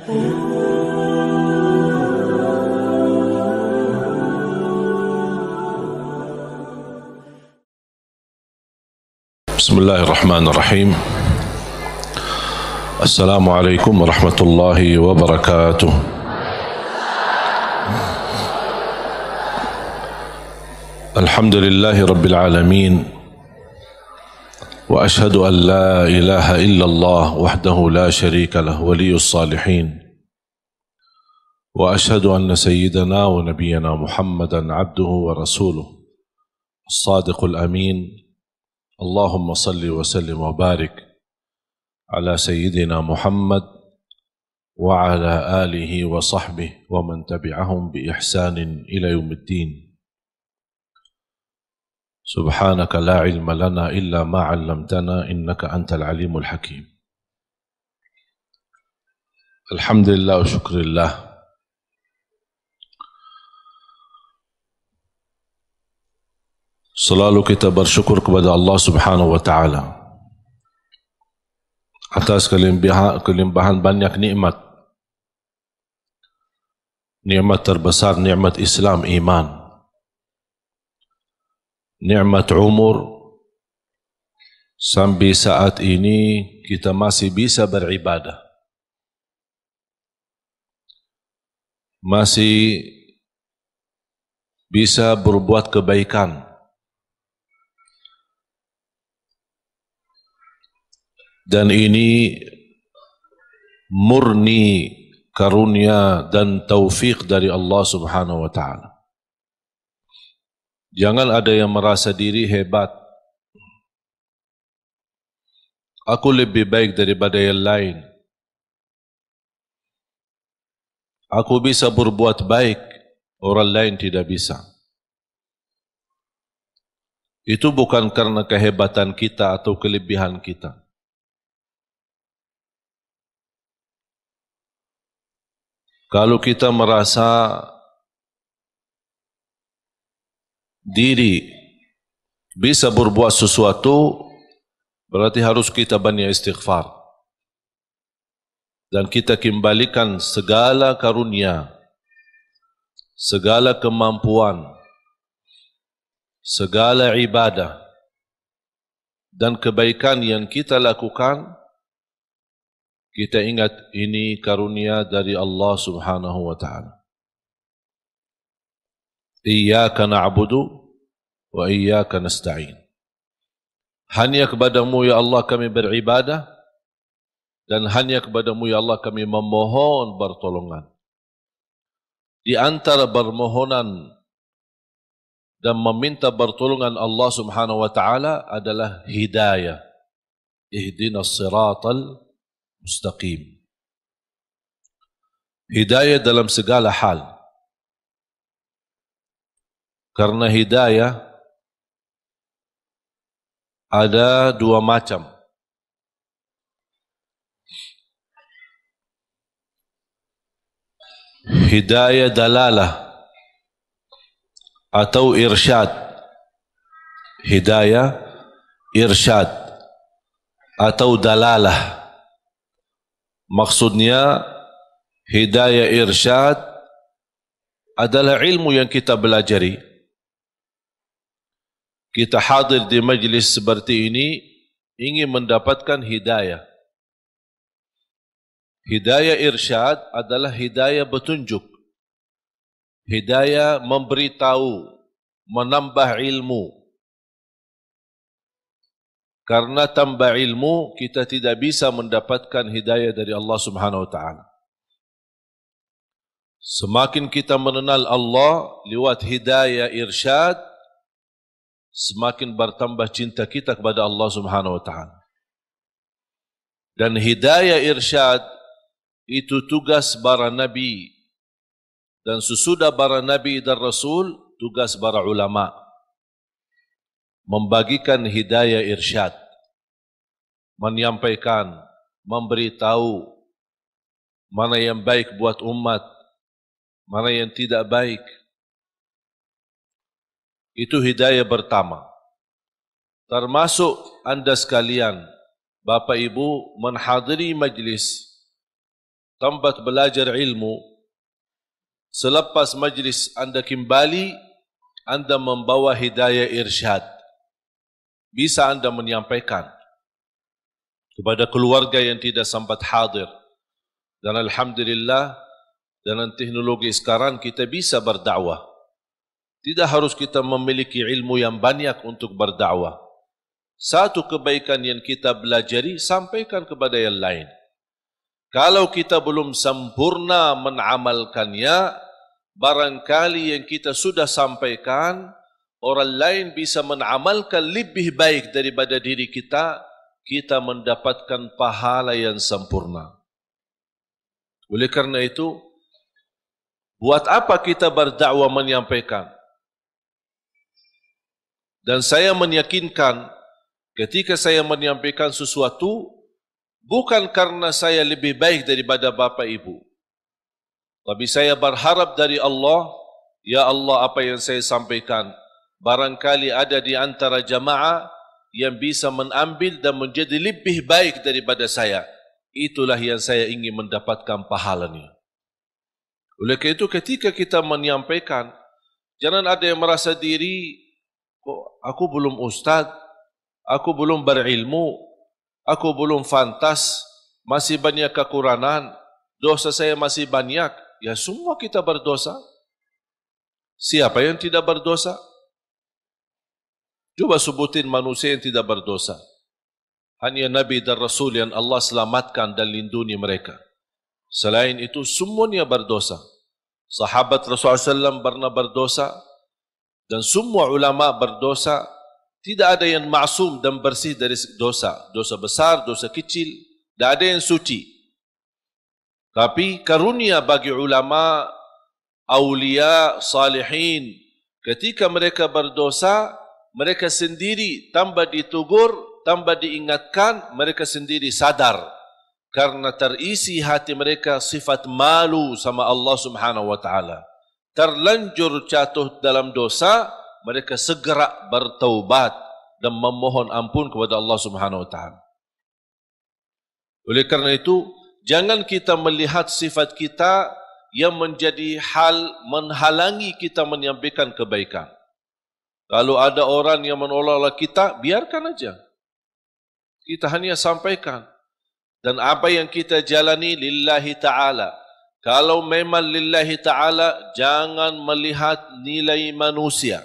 Bismillahirrahmanirrahim. Assalamualaikum warahmatullahi wabarakatuh. Alhamdulillahi rabbil alamin. Wa ashhadu an la ilaha illallah wahdahu la sharika lah waliyus salihin. Wa ashhadu anna sayyidana wa nabiyyana Muhammadan abduhu wa rasuluh. As-sadiqul amin. Allahumma salli wa sallim wa barik ala sayyidina Muhammad wa ala alihi wa sahbihi wa man tabi'ahum bi ihsanin ila yaumiddin. Subhanaka la ilma lana illa ma 'allamtana innaka antal alimul hakim. Alhamdulillah wa syukrillah. Selalu kita bersyukur kepada Allah Subhanahu wa taala atas kelimpahan banyak nikmat. Nikmat terbesar nikmat Islam, iman. Nikmat umur, sampai saat ini kita masih bisa beribadah. Masih bisa berbuat kebaikan. Dan ini murni karunia dan taufik dari Allah Subhanahu wa taala. Jangan ada yang merasa diri hebat. Aku lebih baik daripada yang lain. Aku bisa berbuat baik, orang lain tidak bisa. Itu bukan karena kehebatan kita atau kelebihan kita. Kalau kita merasa diri bisa berbuat sesuatu, berarti harus kita banyak istighfar. Dan kita kembalikan segala karunia, segala kemampuan, segala ibadah, dan kebaikan yang kita lakukan, kita ingat ini karunia dari Allah Subhanahu wa taala. Iyyaka na'budu wa iyyaka nasta'in. Hanya kepadamu ya Allah kami beribadah, dan hanya kepadamu ya Allah kami memohon pertolongan. Di antara permohonan dan meminta pertolongan Allah Subhanahu wa taala adalah hidayah. Ihdinas siratal mustaqim. Hidayah dalam segala hal. Karena hidayah ada dua macam. Hidayah dalalah atau irsyad. Hidayah irsyad atau dalalah. Maksudnya hidayah irsyad adalah ilmu yang kita belajari. Kita hadir di majlis seperti ini ingin mendapatkan hidayah. Hidayah irsyad adalah hidayah petunjuk. Hidayah memberitahu, menambah ilmu. Karena tambah ilmu, kita tidak bisa mendapatkan hidayah dari Allah Subhanahu wa taala. Semakin kita mengenal Allah lewat hidayah irsyad, semakin bertambah cinta kita kepada Allah Subhanahu wa taala. Dan hidayah irsyad itu tugas para nabi, dan sesudah para nabi dan rasul, tugas para ulama. Membagikan hidayah irsyad, menyampaikan, memberitahu mana yang baik buat umat, mana yang tidak baik. Itu hidayah pertama. Termasuk anda sekalian, Bapak Ibu menghadiri majlis tempat belajar ilmu, selepas majlis Anda kembali, Anda membawa hidayah irsyad. Bisa Anda menyampaikan kepada keluarga yang tidak sempat hadir. Dan alhamdulillah, dengan teknologi sekarang kita bisa berdakwah. Tidak harus kita memiliki ilmu yang banyak untuk berdakwah. Satu kebaikan yang kita belajari, sampaikan kepada yang lain. Kalau kita belum sempurna mengamalkannya, barangkali yang kita sudah sampaikan, orang lain bisa mengamalkan lebih baik daripada diri kita, kita mendapatkan pahala yang sempurna. Oleh karena itu, buat apa kita berdakwah menyampaikan? Dan saya meyakinkan, ketika saya menyampaikan sesuatu, bukan karena saya lebih baik daripada Bapak Ibu, tapi saya berharap dari Allah, ya Allah, apa yang saya sampaikan, barangkali ada di antara jamaah yang bisa mengambil dan menjadi lebih baik daripada saya. Itulah yang saya ingin mendapatkan pahalanya. Oleh karena itu, ketika kita menyampaikan, jangan ada yang merasa diri, kok aku belum ustaz, aku belum berilmu, aku belum fantas, masih banyak kekurangan, dosa saya masih banyak. Ya, semua kita berdosa. Siapa yang tidak berdosa? Coba sebutin manusia yang tidak berdosa. Hanya Nabi dan Rasul yang Allah selamatkan dan lindungi mereka. Selain itu, semuanya berdosa. Sahabat Rasulullah SAW pernah berdosa, dan semua ulama berdosa. Tidak ada yang maksum dan bersih dari dosa. Dosa besar, dosa kecil, tidak ada yang suci. Tapi karunia bagi ulama, awliya, salihin, ketika mereka berdosa, mereka sendiri tambah ditegur, tambah diingatkan, mereka sendiri sadar. Karena terisi hati mereka sifat malu sama Allah Subhanahu wa ta'ala. Terlanjur jatuh dalam dosa, mereka segera bertaubat dan memohon ampun kepada Allah Subhanahu wa ta'ala. Oleh karena itu, jangan kita melihat sifat kita yang menjadi hal menghalangi kita menyampaikan kebaikan. Kalau ada orang yang menolak kita, biarkan aja. Kita hanya sampaikan. Dan apa yang kita jalani lillahi ta'ala. Kalau memang lillahi ta'ala, jangan melihat nilai manusia.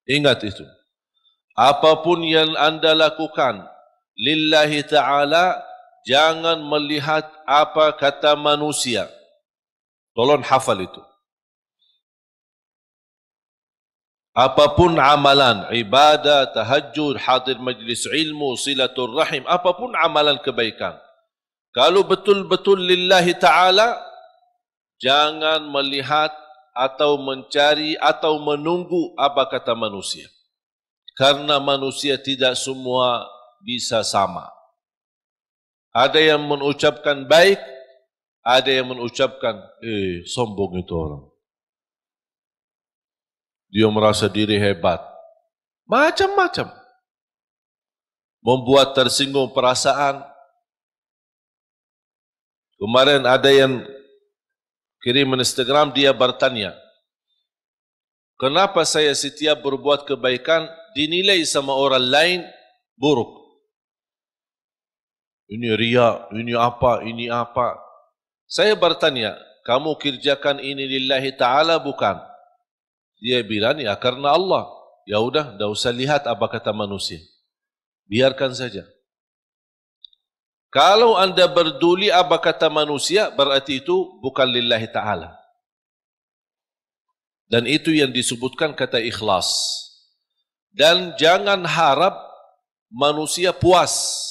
Ingat itu. Apapun yang Anda lakukan lillahi ta'ala, jangan melihat apa kata manusia. Tolong hafal itu. Apapun amalan, ibadah, tahajud, hadir majlis ilmu, silatul rahim, apapun amalan kebaikan. Kalau betul-betul lillahi ta'ala, jangan melihat atau mencari atau menunggu apa kata manusia. Karena manusia tidak semua bisa sama. Ada yang mengucapkan baik, ada yang mengucapkan, sombong itu orang. Dia merasa diri hebat. Macam-macam. Membuat tersinggung perasaan. Kemarin ada yang kirim Instagram, dia bertanya, kenapa saya setiap berbuat kebaikan dinilai sama orang lain buruk? Ini riya, ini apa, ini apa. Saya bertanya, kamu kerjakan ini lillahi ta'ala bukan? Dia bilang, ya karena Allah. Ya udah, tidak usah lihat apa kata manusia. Biarkan saja. Kalau Anda berduli apa kata manusia, berarti itu bukan lillahi ta'ala. Dan itu yang disebutkan kata ikhlas. Dan jangan harap manusia puas.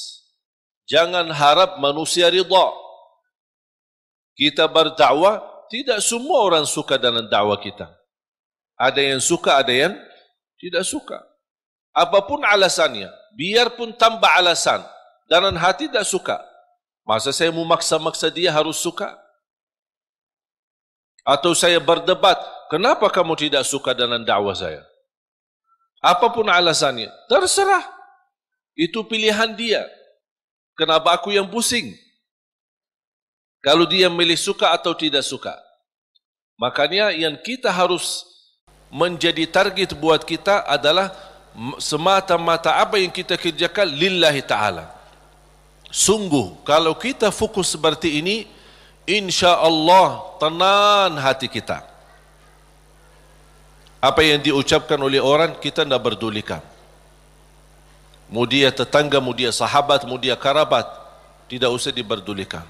Jangan harap manusia ridha. Kita berdakwah, tidak semua orang suka dengan dakwah kita. Ada yang suka, ada yang tidak suka. Apapun alasannya, biarpun tambah alasan, dalam hati tidak suka. Masa saya memaksa-maksa dia harus suka? Atau saya berdebat, kenapa kamu tidak suka dengan dakwah saya? Apapun alasannya, terserah. Itu pilihan dia. Kenapa aku yang pusing? Kalau dia milih suka atau tidak suka. Makanya yang kita harus menjadi target buat kita adalah semata-mata apa yang kita kerjakan lillahi ta'ala. Sungguh, kalau kita fokus seperti ini, insya Allah tenang hati kita. Apa yang diucapkan oleh orang, kita tidak berdulikan. Mau dia tetangga, mau dia sahabat, mau dia kerabat, tidak usah diberdulikan.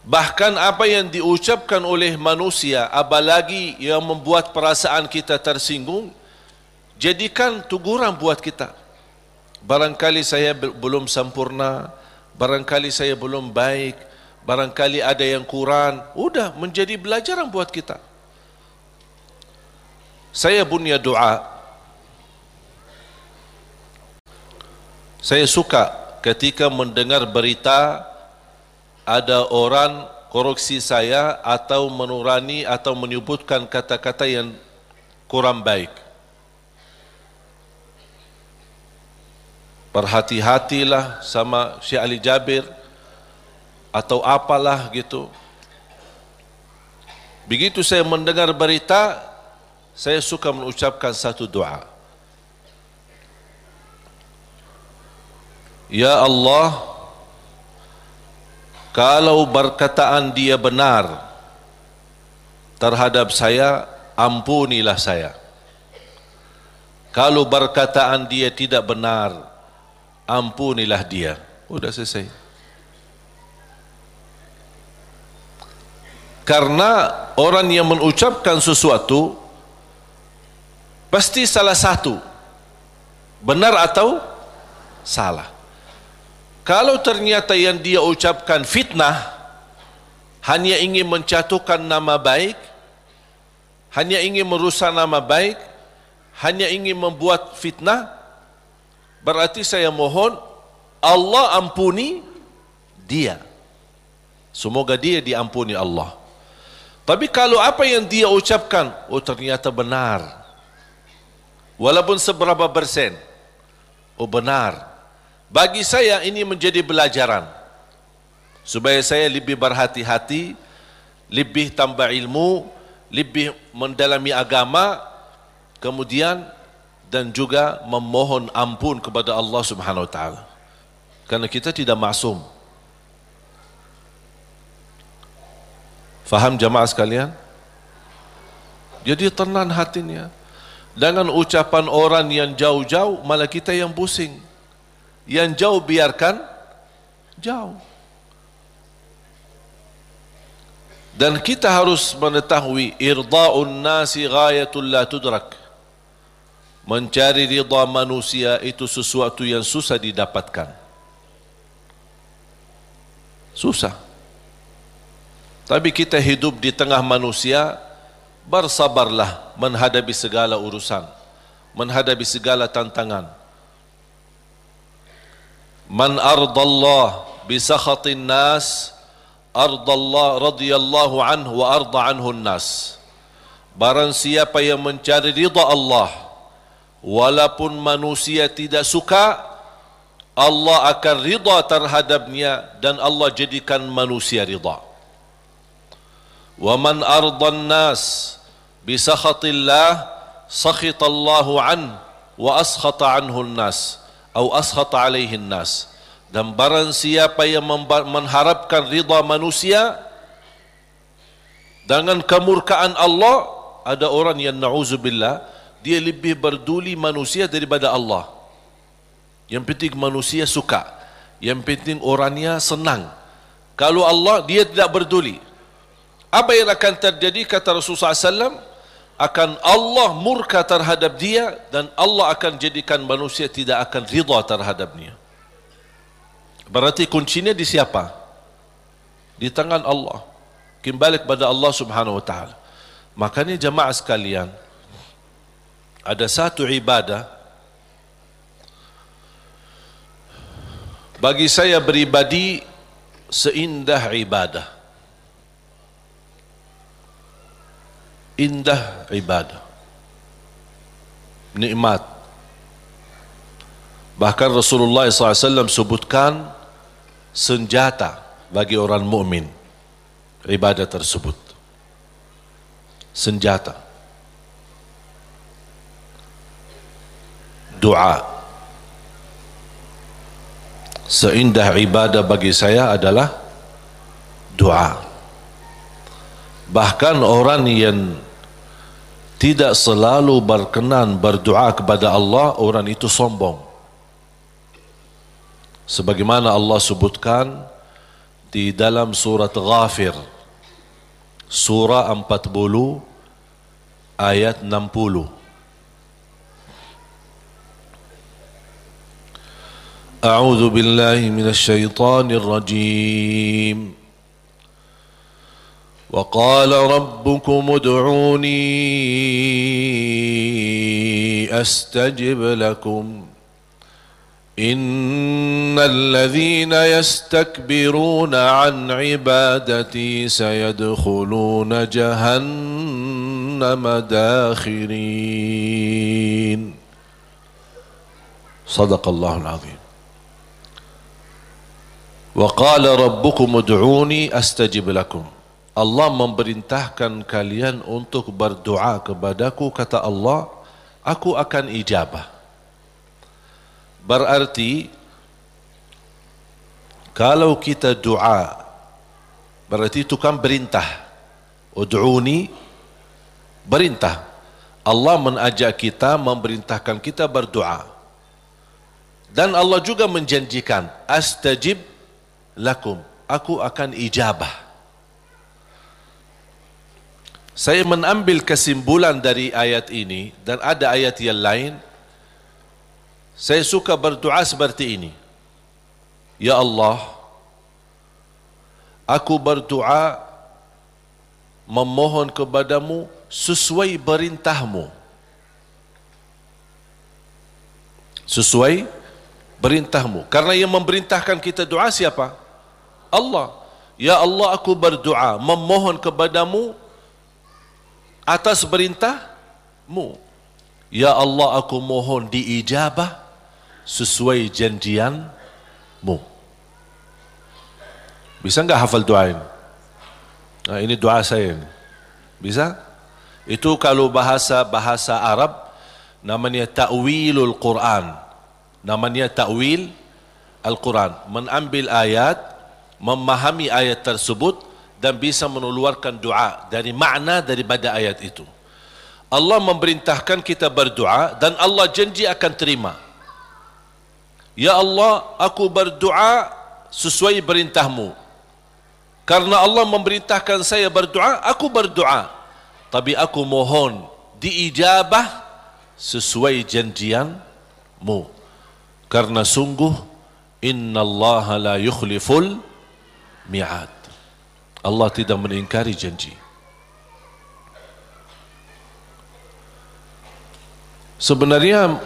Bahkan apa yang diucapkan oleh manusia, apalagi yang membuat perasaan kita tersinggung, jadikan teguran buat kita. Barangkali saya belum sempurna, barangkali saya belum baik, barangkali ada yang kurang. Udah menjadi pelajaran buat kita. Saya punya doa. Saya suka ketika mendengar berita ada orang koreksi saya atau menurani atau menyebutkan kata-kata yang kurang baik. Berhati-hatilah sama Syekh Ali Jabir atau apalah gitu. Begitu saya mendengar berita, saya suka mengucapkan satu doa. Ya Allah, kalau perkataan dia benar terhadap saya, ampunilah saya. Kalau perkataan dia tidak benar, ampunilah dia. Udah selesai. Karena orang yang mengucapkan sesuatu pasti salah satu, benar atau salah. Kalau ternyata yang dia ucapkan fitnah, hanya ingin menjatuhkan nama baik, hanya ingin merusak nama baik, hanya ingin membuat fitnah, berarti saya mohon Allah ampuni dia. Semoga dia diampuni Allah. Tapi kalau apa yang dia ucapkan, oh ternyata benar, walaupun seberapa persen, oh benar, bagi saya ini menjadi pelajaran supaya saya lebih berhati-hati, lebih tambah ilmu, lebih mendalami agama, kemudian dan juga memohon ampun kepada Allah Subhanahu wa taala. Karena kita tidak maksum. Faham jamaah sekalian? Jadi tenang hatinya. Dengan ucapan orang yang jauh-jauh, malah kita yang pusing. Yang jauh biarkan jauh. Dan kita harus mengetahui irda'un nasi ghayatul la tudrak. Mencari ridha manusia itu sesuatu yang susah didapatkan. Susah. Tapi kita hidup di tengah manusia, bersabarlah menghadapi segala urusan, menghadapi segala tantangan. Man ardallah bisakhatin nas, ardallah radiyallahu anhu wa arda anhu nas. Barang siapa yang mencari ridha Allah, walaupun manusia tidak suka, Allah akan ridha terhadapnya dan Allah jadikan manusia ridha. Wa man ardan nas bisakhatillah, sakhitallahu an wa askhata anhu nas atau askhata alaihi nas. Dan barang siapa yang mengharapkan ridha manusia dengan kemurkaan Allah, ada orang yang na'udzubillah, dia lebih berduli manusia daripada Allah. Yang penting manusia suka, yang penting orangnya senang. Kalau Allah, dia tidak berduli. Apa yang akan terjadi, kata Rasulullah SAW, akan Allah murka terhadap dia dan Allah akan jadikan manusia tidak akan ridha terhadapnya. Berarti kuncinya di siapa? Di tangan Allah. Kembali kepada Allah Subhanahu wa taala. Makanya jemaah sekalian, ada satu ibadah bagi saya pribadi seindah ibadah. Indah ibadah, nikmat. Bahkan Rasulullah SAW sebutkan senjata bagi orang mukmin ibadah tersebut. Senjata. Doa. Seindah ibadah bagi saya adalah doa. Bahkan orang yang tidak selalu berkenan berdoa kepada Allah, orang itu sombong. Sebagaimana Allah sebutkan di dalam surat Ghafir, surah 40 ayat 60. A'udzu billahi minasy syaithanir rajim. Wa qala rabbukum ud'uni astajib lakum. Innal ladzina yastakbiruna an ibadati sayadkhuluna jahannama dakhirin. Sadaqallahul azim. Wa qala rabbukum ud'uni astajib lakum. Allah memerintahkan kalian untuk berdoa kepadaku, kata Allah, aku akan ijabah. Berarti kalau kita doa, berarti itu kan perintah. Ud'uni, perintah. Allah mengajak kita, memerintahkan kita berdoa. Dan Allah juga menjanjikan, astajib lakum, aku akan ijabah. Saya mengambil kesimpulan dari ayat ini, dan ada ayat yang lain. Saya suka berdoa seperti ini. Ya Allah, aku berdoa memohon kepadamu sesuai perintahmu. Sesuai perintahmu. Karena yang memerintahkan kita doa siapa? Allah. Ya Allah, aku berdoa memohon kepadamu atas perintahmu. Ya Allah, aku mohon diijabah sesuai janjianmu. Bisa enggak hafal doa ini? Nah, ini doa saya ini. Bisa? Itu kalau bahasa Arab namanya ta'wilul Quran. Namanya ta'wil Al-Quran. Mengambil ayat, memahami ayat tersebut dan bisa mengeluarkan doa dari makna daripada ayat itu. Allah memerintahkan kita berdoa dan Allah janji akan terima. Ya Allah, aku berdoa sesuai perintahmu. Karena Allah memerintahkan saya berdoa, aku berdoa. Tapi aku mohon diijabah sesuai janjianmu. Karena sungguh innallaha la yukhliful mi'ad. Allah tidak mengingkari janji. Sebenarnya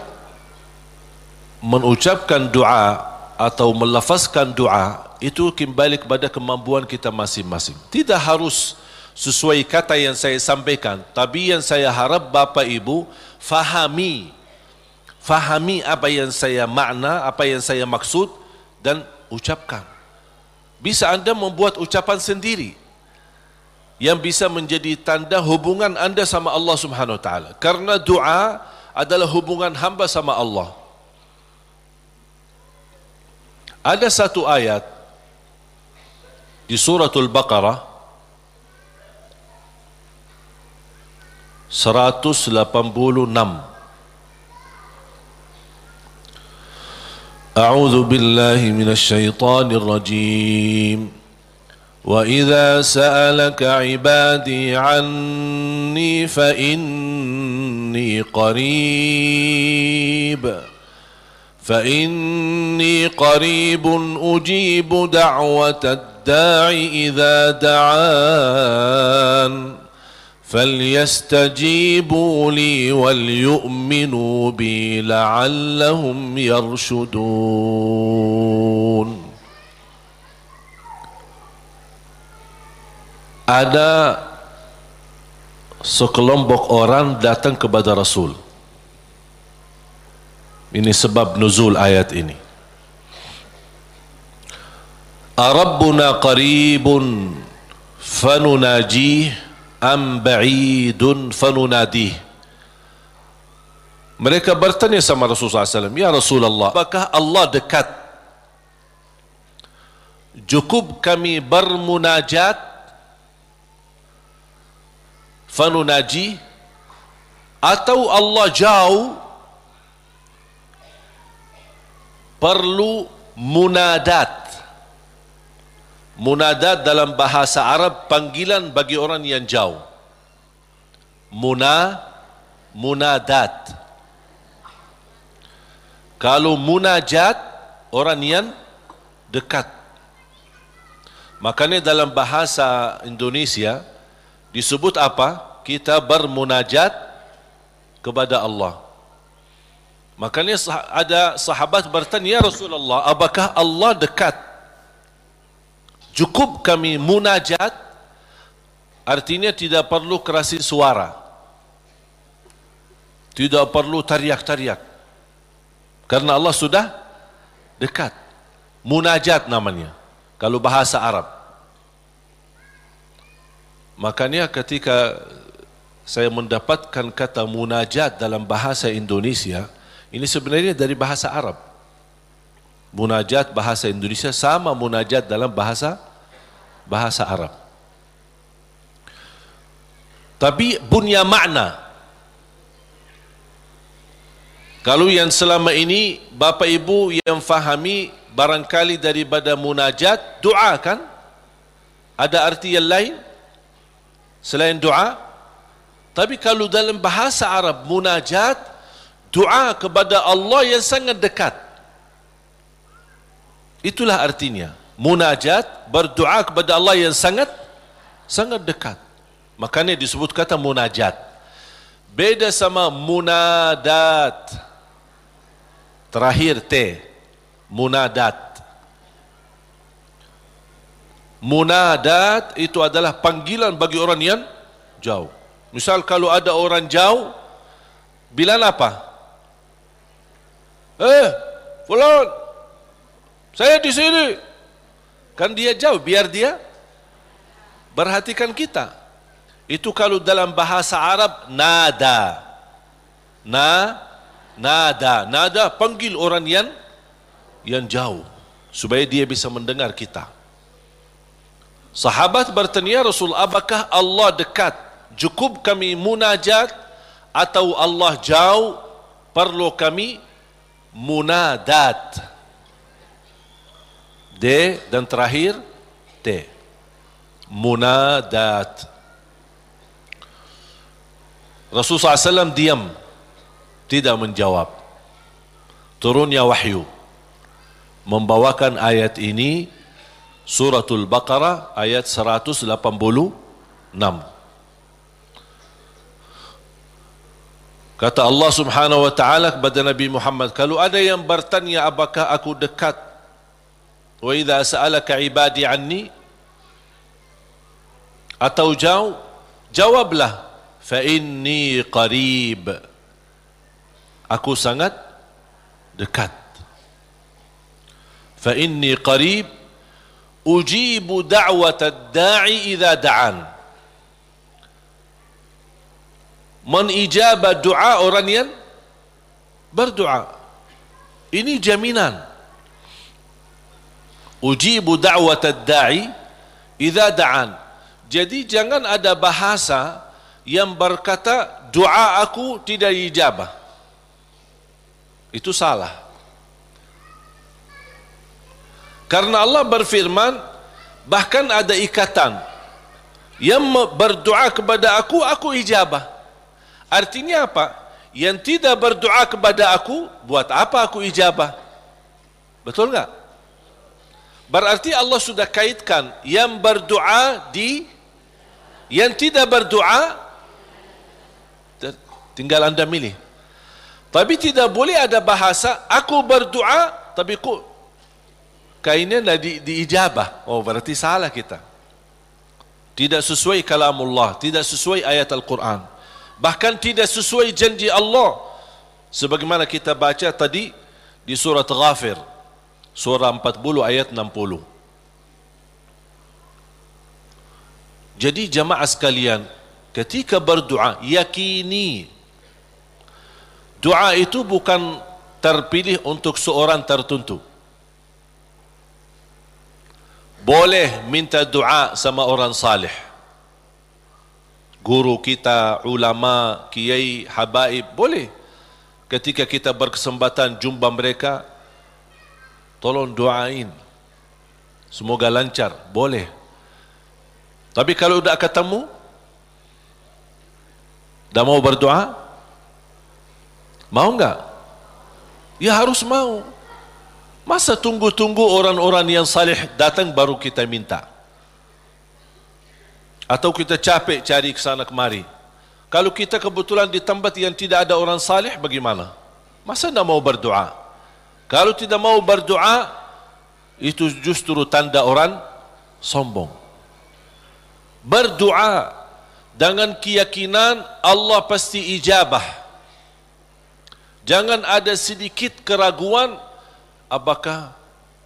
mengucapkan doa atau melafazkan doa itu kembali kepada kemampuan kita masing-masing. Tidak harus sesuai kata yang saya sampaikan, tapi yang saya harap Bapak Ibu fahami apa yang saya makna, apa yang saya maksud dan ucapkan. Bisa Anda membuat ucapan sendiri yang bisa menjadi tanda hubungan Anda sama Allah Subhanahu wa taala. Karena doa adalah hubungan hamba sama Allah. Ada satu ayat di suratul Baqarah 186. A'udzu billahi minasy syaithanir rajim. وَإِذَا سَأَلَكَ عِبَادِي عَنِّي فَإِنِّي قَرِيبٌ أُجِيبُ دَعْوَةَ الدَّاعِ إِذَا دَعَانِ فَلْيَسْتَجِيبُوا لِي وَلْيُؤْمِنُوا بِي لَعَلَّهُمْ يَرْشُدُونَ. Ada sekelompok orang datang kepada Rasul. Ini sebab nuzul ayat ini. Arabbuna qaribun fanunajih am ba'idun fanunadih. Mereka bertanya sama Rasulullah SAW, ya Rasulullah, apakah Allah dekat? Cukup kami bermunajat, fanunaji, atau Allah jauh, perlu munadat. Munadat dalam bahasa Arab panggilan bagi orang yang jauh. Munadat. Kalau munajat, orang yang dekat. Makanya dalam bahasa Indonesia disebut apa? Kita bermunajat kepada Allah. Makanya ada sahabat bertanya, ya Rasulullah, apakah Allah dekat? Cukup kami munajat, artinya tidak perlu kerasin suara, tidak perlu teriak-teriak, karena Allah sudah dekat. Munajat namanya kalau bahasa Arab. Makanya ketika saya mendapatkan kata munajat dalam bahasa Indonesia, ini sebenarnya dari bahasa Arab. Munajat bahasa Indonesia sama munajat dalam bahasa Arab. Tapi punya makna. Kalau yang selama ini Bapak Ibu yang fahami barangkali daripada munajat, doa kan? Ada arti yang lain selain doa? Tapi kalau dalam bahasa Arab munajat, doa kepada Allah yang sangat dekat. Itulah artinya. Munajat, berdoa kepada Allah yang sangat dekat. Makanya disebut kata munajat. Beda sama munadat. Terakhir T. Munadat. Munadat itu adalah panggilan bagi orang yang jauh. Misal kalau ada orang jauh, bilang apa? Fulan, saya di sini. Kan dia jauh, biar dia perhatikan kita. Itu kalau dalam bahasa Arab nada. Nada panggil orang yang jauh supaya dia bisa mendengar kita. Sahabat bertanya, Rasul, apakah Allah dekat? Cukup kami munajat atau Allah jauh, perlu kami munadat. D dan terakhir T. Munadat. Rasulullah SAW diam, tidak menjawab. Turunnya wahyu membawakan ayat ini, Suratul Baqarah ayat 186. Kata Allah Subhanahu wa taala kepada Nabi Muhammad, kalau ada yang bertanya apakah aku dekat, wa idza sa'alaka ibadi anni, atau jauh, jawablah, fa inni qarib, aku sangat dekat. Fa inni qarib ujibu da'watad da'i idza da'an. Menijabah doa orang yang berdoa. Ini jaminan. Ujibu da'watad da'i idza da'an. Jadi jangan ada bahasa yang berkata doa aku tidak dijabah. Itu salah. Karena Allah berfirman, bahkan ada ikatan, yang berdoa kepada aku ijabah. Artinya apa? Yang tidak berdoa kepada aku, buat apa aku ijabah? Betul enggak? Berarti Allah sudah kaitkan yang berdoa di, yang tidak berdoa tinggal anda milih. Tapi tidak boleh ada bahasa aku berdoa tapi kainnya diijabah. Oh, berarti salah kita. Tidak sesuai kalamullah, tidak sesuai ayat Al-Quran, bahkan tidak sesuai janji Allah, sebagaimana kita baca tadi di surat Ghafir, surah 40 ayat 60. Jadi jamaah sekalian, ketika berdoa, yakini doa itu bukan terpilih untuk seorang tertentu. Boleh minta doa sama orang salih, guru kita, ulama, kiai, habaib, boleh. Ketika kita berkesempatan jumpa mereka, tolong doain, semoga lancar, boleh. Tapi kalau sudah ketemu, dah mau berdoa, mau enggak? Ya harus mau. Masa tunggu-tunggu orang-orang yang salih datang baru kita minta? Atau kita capek cari ke sana kemari? Kalau kita kebetulan di tempat yang tidak ada orang salih, bagaimana? Masa tidak mau berdoa? Kalau tidak mau berdoa, itu justru tanda orang sombong. Berdoa dengan keyakinan Allah pasti ijabah. Jangan ada sedikit keraguan, apakah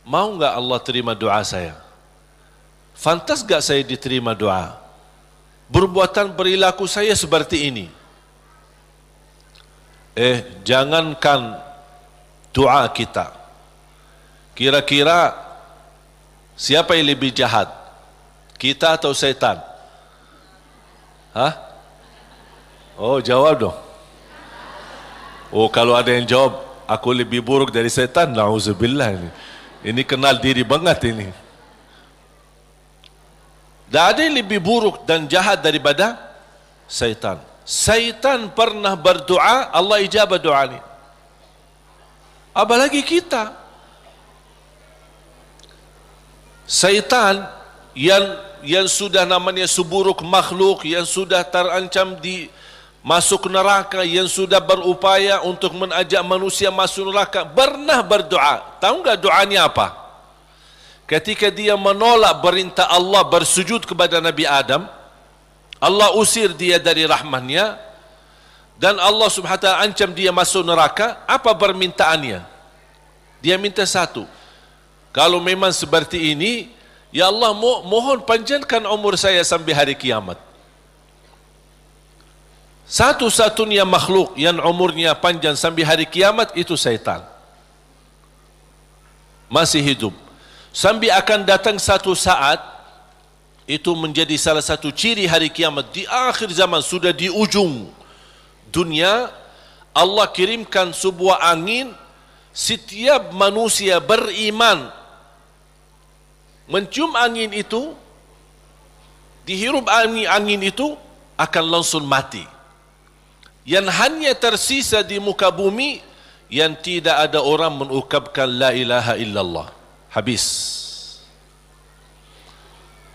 mau enggak Allah terima doa saya? Fantas enggak saya diterima doa? Perbuatan perilaku saya seperti ini. Jangankan doa kita. Kira-kira siapa yang lebih jahat? Kita atau setan? Hah? Oh, jawab dong. Oh, kalau ada yang jawab, aku lebih buruk dari setan, na'udzubillah ini. Ini kenal diri banget ini. Tak ada yang lebih buruk dan jahat daripada setan. Setan pernah berdoa, Allah ijabah doa ini. Apalagi kita. Setan yang sudah namanya seburuk makhluk, yang sudah terancam di masuk neraka, yang sudah berupaya untuk mengajak manusia masuk neraka, pernah berdoa. Tahu enggak doanya apa? Ketika dia menolak perintah Allah bersujud kepada Nabi Adam, Allah usir dia dari rahmatnya, dan Allah subhanahu wa ta'ala ancam dia masuk neraka. Apa permintaannya? Dia minta satu, kalau memang seperti ini, ya Allah, mohon panjangkan umur saya sampai hari kiamat. Satu-satunya makhluk yang umurnya panjang sampai hari kiamat itu syaitan. Masih hidup. Sampai akan datang satu saat, itu menjadi salah satu ciri hari kiamat. Di akhir zaman, sudah di ujung dunia, Allah kirimkan sebuah angin. Setiap manusia beriman mencium angin itu, dihirup angin itu, akan langsung mati. Yang hanya tersisa di muka bumi, yang tidak ada orang mengucapkan la ilaha illallah. Habis.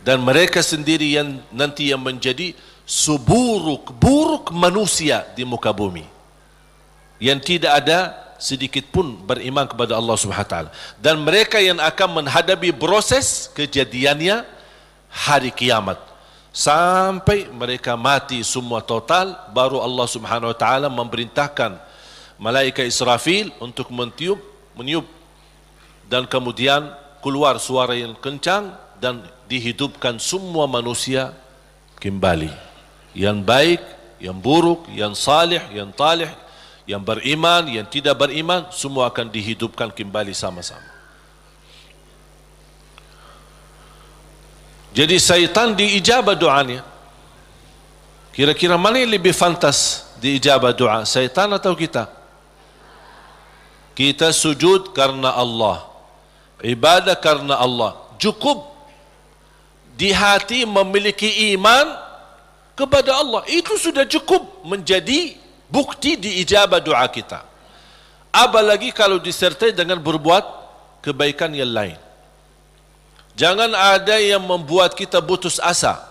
Dan mereka sendiri yang nanti yang menjadi seburuk-buruk manusia di muka bumi, yang tidak ada sedikit pun beriman kepada Allah Subhanahu wa ta'ala. Dan mereka yang akan menghadapi proses kejadiannya hari kiamat, sampai mereka mati semua total, baru Allah Subhanahu wa ta'ala memerintahkan malaikat Israfil untuk meniup, dan kemudian keluar suara yang kencang, dan dihidupkan semua manusia kembali, yang baik, yang buruk, yang salih, yang talih, yang beriman, yang tidak beriman, semua akan dihidupkan kembali sama-sama. Jadi syaitan diijabah doanya. Kira-kira mana yang lebih fantas diijabah doa, syaitan atau kita? Kita sujud karena Allah, ibadah karena Allah. Cukup di hati memiliki iman kepada Allah, itu sudah cukup menjadi bukti diijabah doa kita. Apalagi kalau disertai dengan berbuat kebaikan yang lain. Jangan ada yang membuat kita putus asa.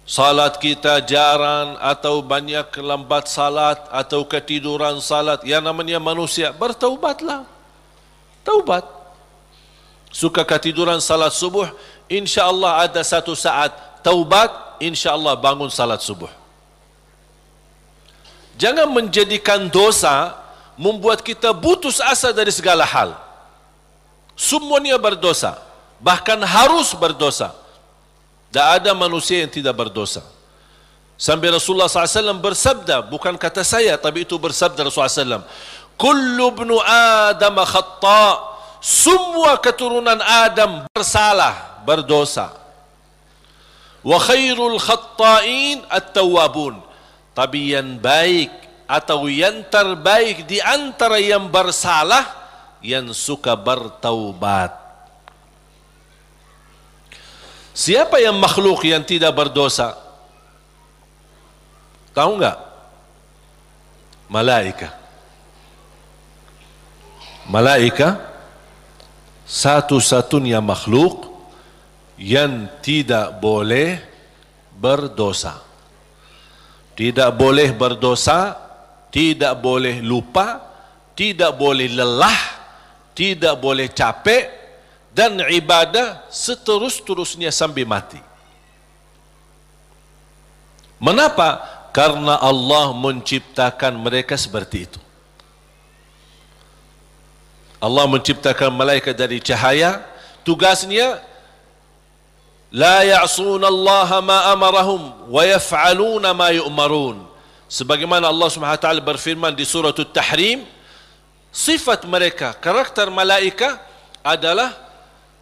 Salat kita jarang, atau banyak lambat salat, atau ketiduran salat. Yang namanya manusia, bertaubatlah. Taubat. Suka ketiduran salat subuh, insya-Allah ada satu saat taubat, insya-Allah bangun salat subuh. Jangan menjadikan dosa membuat kita putus asa dari segala hal. Semuanya berdosa, bahkan harus berdosa. Tak ada manusia yang tidak berdosa. Sampai Rasulullah SAW bersabda, bukan kata saya, tapi itu bersabda Rasulullah SAW. Kullu ibnu Adam khata'. Semua keturunan Adam bersalah, berdosa. Wa khairul khatta'in at-tawwabun. Tapi yang baik atau yang terbaik di antara yang bersalah, yang suka bertaubat. Siapa yang makhluk yang tidak berdosa? Tahu enggak? Malaika. Malaika satu-satunya makhluk yang tidak boleh berdosa. Tidak boleh berdosa, tidak boleh lupa, tidak boleh lelah, tidak boleh capek, dan ibadah seterus-terusnya sampai mati. Mengapa? Karena Allah menciptakan mereka seperti itu. Allah menciptakan malaikat dari cahaya, tugasnya la ya'suna Allah ma amarahum wa yaf'aluna ma yu'marun. Sebagaimana Allah Subhanahu wa taala berfirman di surah At-Tahrim, sifat mereka, karakter malaikat adalah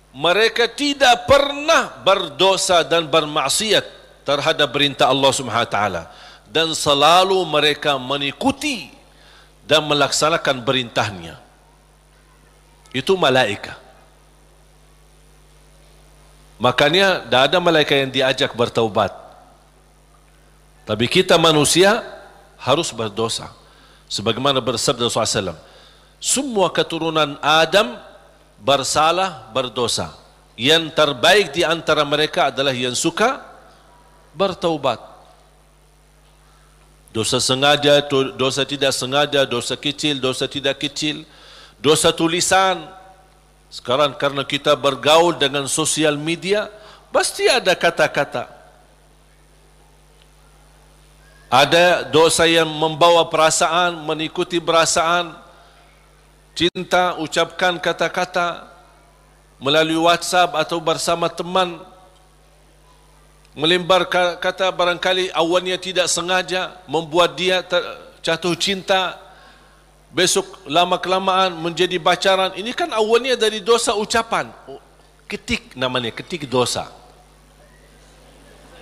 mereka tidak pernah berdosa dan bermaksiat terhadap perintah Allah Subhanahu wa taala, dan selalu mereka mengikuti dan melaksanakan perintahnya. Itu malaikat. Makanya tidak ada malaikat yang diajak bertaubat. Tapi kita manusia harus berdosa. Sebagaimana bersabda Rasulullah SAW, semua keturunan Adam bersalah, berdosa. Yang terbaik di antara mereka adalah yang suka bertaubat. Dosa sengaja, dosa tidak sengaja, dosa kecil, dosa tidak kecil, dosa tulisan. Sekarang karena kita bergaul dengan sosial media, pasti ada kata-kata. Ada dosa yang membawa perasaan, mengikuti perasaan, cinta, ucapkan kata-kata melalui WhatsApp atau bersama teman, melembar kata barangkali awalnya tidak sengaja, membuat dia jatuh cinta, besok lama-kelamaan menjadi pacaran. Ini kan awalnya dari dosa ucapan. Ketik namanya, ketik dosa.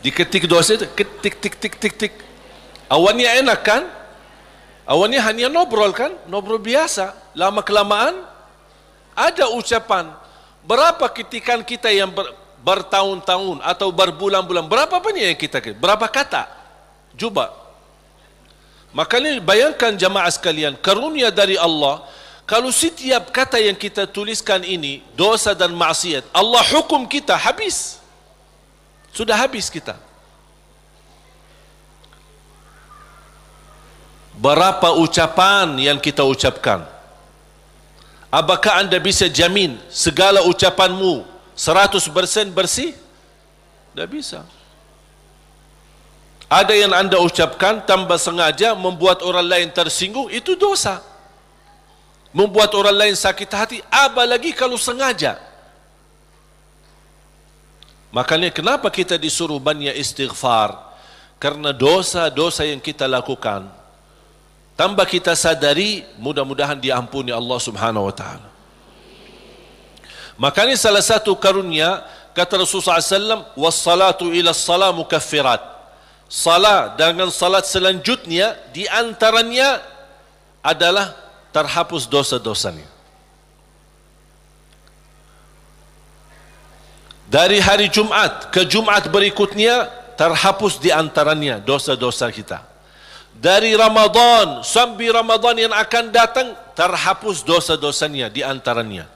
Diketik dosa itu, ketik, tik, tik, tik, tik. Awalnya enak kan? Awalnya hanya ngobrol kan? Ngobrol biasa. Lama-kelamaan ada ucapan. Berapa ketikan kita yang bertahun-tahun atau berbulan-bulan, berapa banyak yang kita, berapa kata? Coba. Makanya bayangkan jamaah sekalian, karunia dari Allah, kalau setiap kata yang kita tuliskan ini dosa dan maksiat, Allah hukum kita, habis. Sudah habis kita. Berapa ucapan yang kita ucapkan? Apakah anda bisa jamin segala ucapanmu 100% bersih? Tidak bisa. Ada yang anda ucapkan tanpa sengaja membuat orang lain tersinggung, itu dosa. Membuat orang lain sakit hati, apalagi kalau sengaja. Makanya kenapa kita disuruh banyak istighfar? Karena dosa-dosa yang kita lakukan, tanpa kita sadari, mudah-mudahan diampuni Allah Subhanahu wa taala. Makanya salah satu karunia, kata Rasulullah SAW, wassalatu ila salat mukaffirat. Salat dengan salat selanjutnya di antaranya adalah terhapus dosa-dosanya. Dari hari Jumat ke Jumat berikutnya terhapus di antaranya dosa-dosa kita. Dari Ramadan sampai Ramadan yang akan datang terhapus dosa-dosanya di antaranya.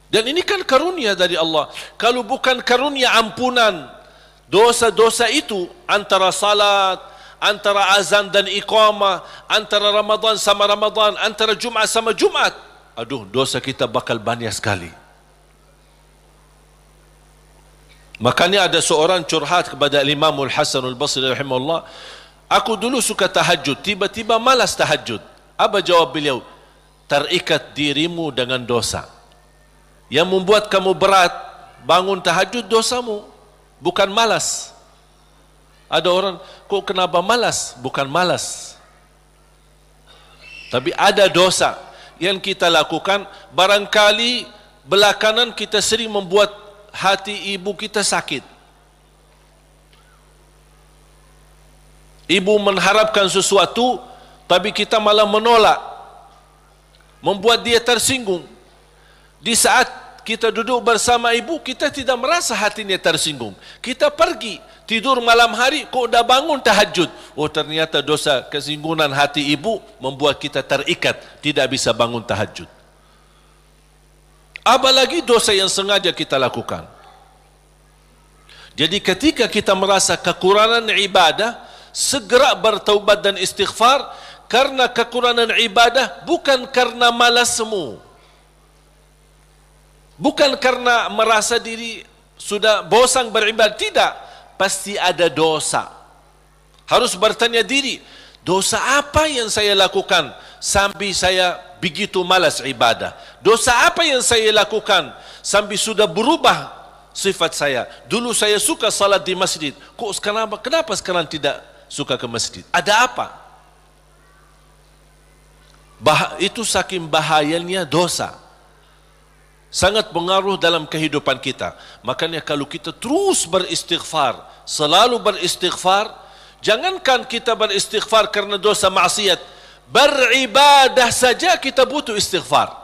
Dan ini kan karunia dari Allah. Kalau bukan karunia ampunan dosa-dosa itu, antara salat, antara azan dan iqamah, antara Ramadan sama Ramadan, antara Jumat sama Jumat, aduh, dosa kita bakal banyak sekali. Makanya ada seorang curhat kepada Imam Al-Hasan Al-Basri rahimahullah, aku dulu suka tahajud, tiba-tiba malas tahajud. Apa jawab beliau? Terikat dirimu dengan dosa. Yang membuat kamu berat bangun tahajud dosamu. bukan malas. Ada orang, kok kenapa malas? Bukan malas, tapi ada dosa yang kita lakukan. Barangkali belakangan kita sering membuat hati ibu kita sakit. Ibu mengharapkan sesuatu, tapi kita malah menolak, membuat dia tersinggung. Di saat kita duduk bersama ibu, kita tidak merasa hatinya tersinggung. Kita pergi tidur malam hari, kok dah bangun tahajud. Oh, ternyata dosa kesinggungan hati ibu membuat kita terikat, tidak bisa bangun tahajud. Apalagi dosa yang sengaja kita lakukan. Jadi ketika kita merasa kekurangan ibadah, segera bertaubat dan istighfar. Karena kekurangan ibadah bukan karena malasmu, bukan karena merasa diri sudah bosan beribadah, tidak. Pasti ada dosa. Harus bertanya diri, dosa apa yang saya lakukan sampai saya begitu malas ibadah? Dosa apa yang saya lakukan sampai sudah berubah sifat saya? Dulu saya suka salat di masjid, kok kenapa sekarang tidak suka ke masjid? Ada apa? Itu saking bahayanya dosa, sangat pengaruh dalam kehidupan kita. Makanya kalau kita terus beristighfar, selalu beristighfar, jangankan kita beristighfar karena dosa maksiat, beribadah saja kita butuh istighfar.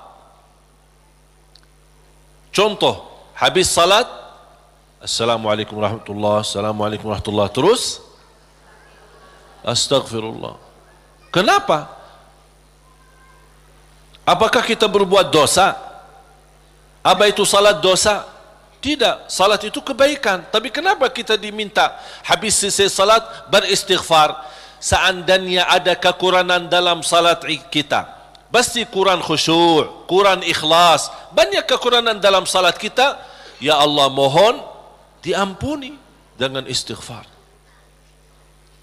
Contoh, habis salat, Assalamualaikum warahmatullahi, Assalamualaikum warahmatullahi, terus Astaghfirullah. Kenapa? Apakah kita berbuat dosa? Apa itu salat dosa? Tidak, salat itu kebaikan. Tapi kenapa kita diminta habis selesai salat beristighfar? Seandainya ada kekurangan dalam salat kita, pasti kurang khusyuk, kurang ikhlas, banyak kekurangan dalam salat kita. Ya Allah, mohon diampuni dengan istighfar.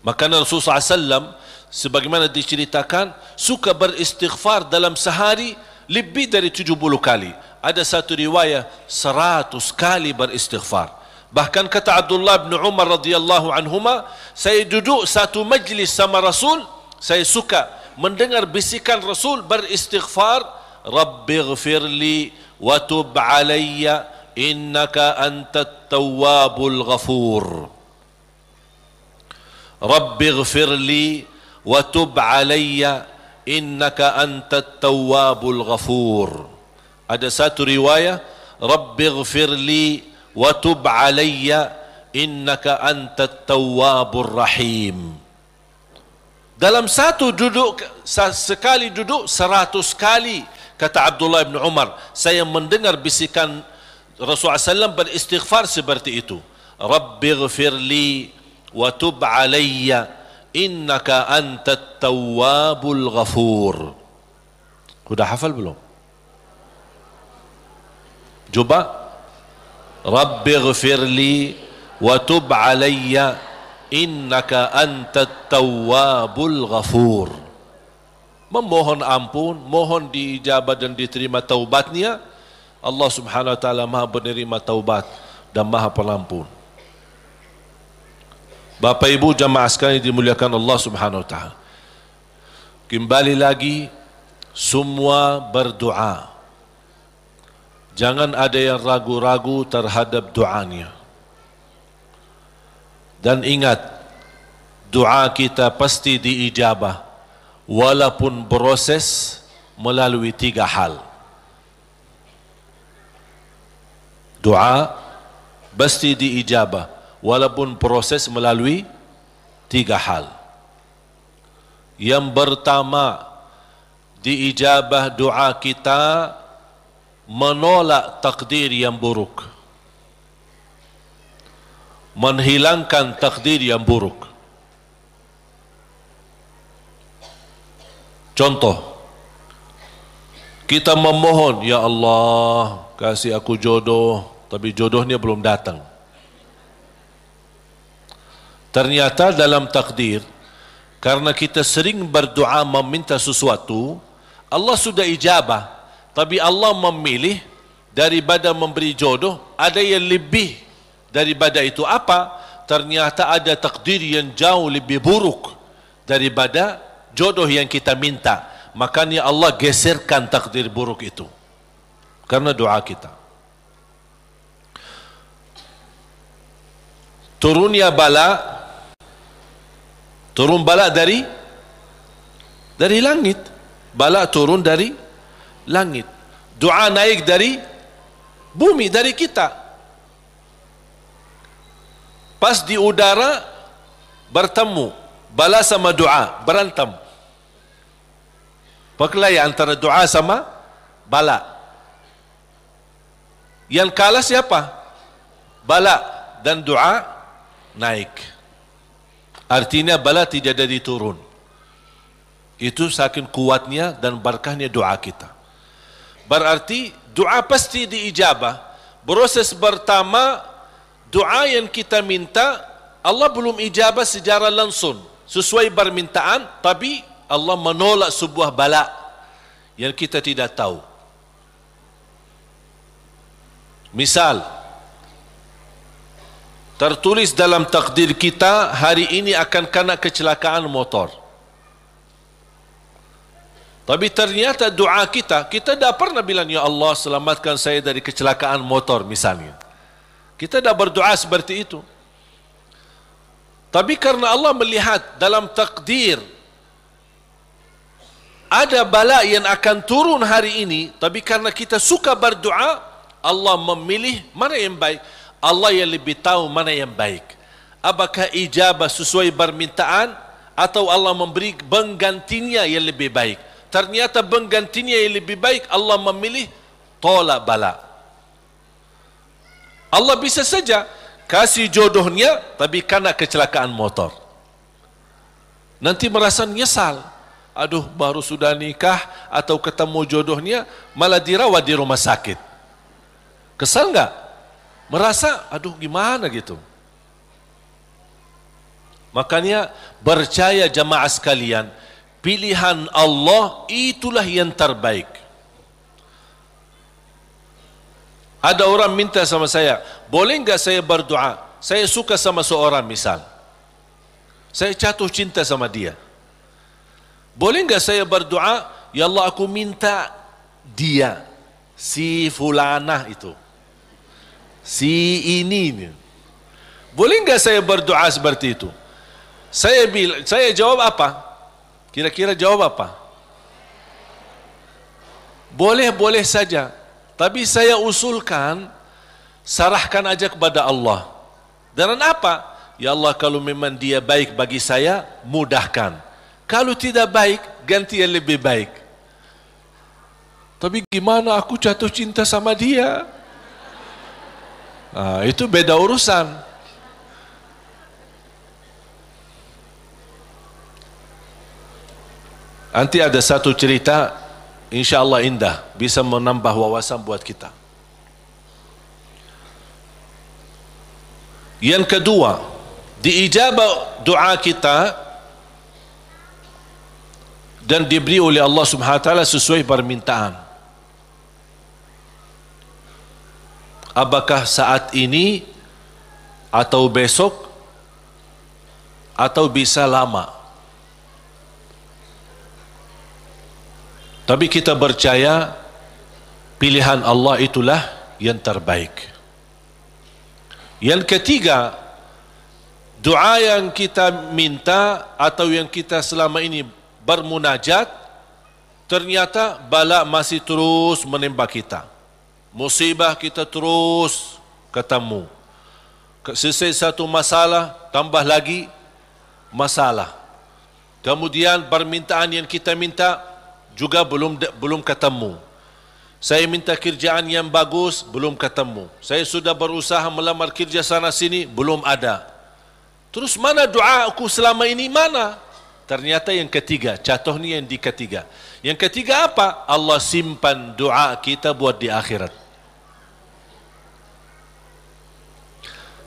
Maka Rasulullah SAW, sebagaimana diceritakan, suka beristighfar dalam sehari lebih dari 70 kali. Ada satu riwayat 100 kali beristighfar. Bahkan kata Abdullah bin Umar radhiyallahu anhuma, saya duduk satu majlis sama Rasul, saya suka mendengar bisikan Rasul beristighfar, Rabbighfirli wa tub alayya innaka antat tawwabul ghafur. Rabbighfirli wa tub alayya innaka antat tawwabul ghafur. Ada satu riwayat, Rabbighfirli wa tub alayya innaka antat tawwabur rahim. Dalam satu duduk, sekali duduk 100 kali, kata Abdullah bin Umar, saya mendengar bisikan Rasulullah SAW beristighfar seperti itu. Rabbighfirli wa tub alayya innaka antat tawwabul ghafur. Sudah hafal belum? Coba. Rabbighfirli wa tub alayya innaka antat tawwabul ghafur. Memohon ampun, mohon diijabah dan diterima taubatnya. Allah Subhanahu wa taala Maha penerima taubat dan Maha Pengampun. Bapak Ibu jamaah sekalian dimuliakan Allah Subhanahu wa taala. Kembali lagi, semua berdoa. Jangan ada yang ragu-ragu terhadap doanya. Dan ingat, doa kita pasti diijabah walaupun proses melalui 3 hal. Doa pasti diijabah walaupun proses melalui 3 hal. Yang pertama, diijabah doa kita menolak takdir yang buruk, menghilangkan takdir yang buruk. Contoh, kita memohon, ya Allah kasih aku jodoh, tapi jodohnya belum datang. Ternyata dalam takdir, karena kita sering berdoa meminta sesuatu, Allah sudah ijabah, tapi Allah memilih daripada memberi jodoh, ada yang lebih daripada itu apa? Ternyata ada takdir yang jauh lebih buruk daripada jodoh yang kita minta. Makanya Allah geserkan takdir buruk itu karena doa kita. Turunnya bala, turun bala dari langit. Bala turun dari langit. Doa naik dari bumi, dari kita. Pas di udara bertemu, bala sama doa berantem. Perkelahian antara doa sama bala. Yang kalah siapa? Bala, dan doa naik. Artinya bala tidak jadi turun. Itu saking kuatnya dan berkahnya doa kita. Berarti doa pasti diijabah. Proses pertama, doa yang kita minta Allah belum ijabah secara langsung sesuai permintaan, tapi Allah menolak sebuah bala yang kita tidak tahu. Misal, tertulis dalam takdir kita hari ini akan kena kecelakaan motor, tapi ternyata doa kita tidak pernah bilang, ya Allah selamatkan saya dari kecelakaan motor misalnya. Kita dah berdoa seperti itu. Tapi karena Allah melihat dalam takdir ada bala yang akan turun hari ini, tapi karena kita suka berdoa, Allah memilih mana yang baik. Allah yang lebih tahu mana yang baik. Apakah ijabah sesuai permintaan atau Allah memberi penggantinya yang lebih baik. Ternyata penggantinya yang lebih baik, Allah memilih tolak bala. Allah bisa saja kasih jodohnya tapi kena kecelakaan motor. Nanti merasa nyesal. Aduh, baru sudah nikah atau ketemu jodohnya malah dirawat di rumah sakit. Kesal enggak? Merasa aduh gimana gitu. Makanya percaya jamaah sekalian, pilihan Allah itulah yang terbaik. Ada orang minta sama saya, boleh enggak saya berdoa? Saya suka sama seorang misal. Saya jatuh cinta sama dia. Boleh enggak saya berdoa, ya Allah aku minta dia, si fulanah itu, si ini. Boleh enggak saya berdoa seperti itu? Saya jawab apa? Kira-kira jawab apa? Boleh saja. Tapi saya usulkan, sarahkan aja kepada Allah. Dan apa? Ya Allah, kalau memang dia baik bagi saya, mudahkan. Kalau tidak baik, ganti yang lebih baik. Tapi gimana aku jatuh cinta sama dia? Itu beda urusan. Nanti ada satu cerita, insya Allah indah, bisa menambah wawasan buat kita. Yang kedua, diijabah doa kita dan diberi oleh Allah Subhanahu wa taala sesuai permintaan. Apakah saat ini atau besok atau bisa lama? Tapi kita percaya pilihan Allah itulah yang terbaik. Yang ketiga, doa yang kita minta atau yang kita selama ini bermunajat, ternyata bala masih terus menimpa kita. Musibah kita terus ketemu. Selesai satu masalah, tambah lagi masalah. Kemudian permintaan yang kita minta juga belum ketemu. Saya minta kerjaan yang bagus, belum ketemu. Saya sudah berusaha melamar kerja sana sini, belum ada. Terus mana doa aku selama ini, mana? Ternyata yang ketiga, jatuhnya yang di ketiga. Yang ketiga apa? Allah simpan doa kita buat di akhirat.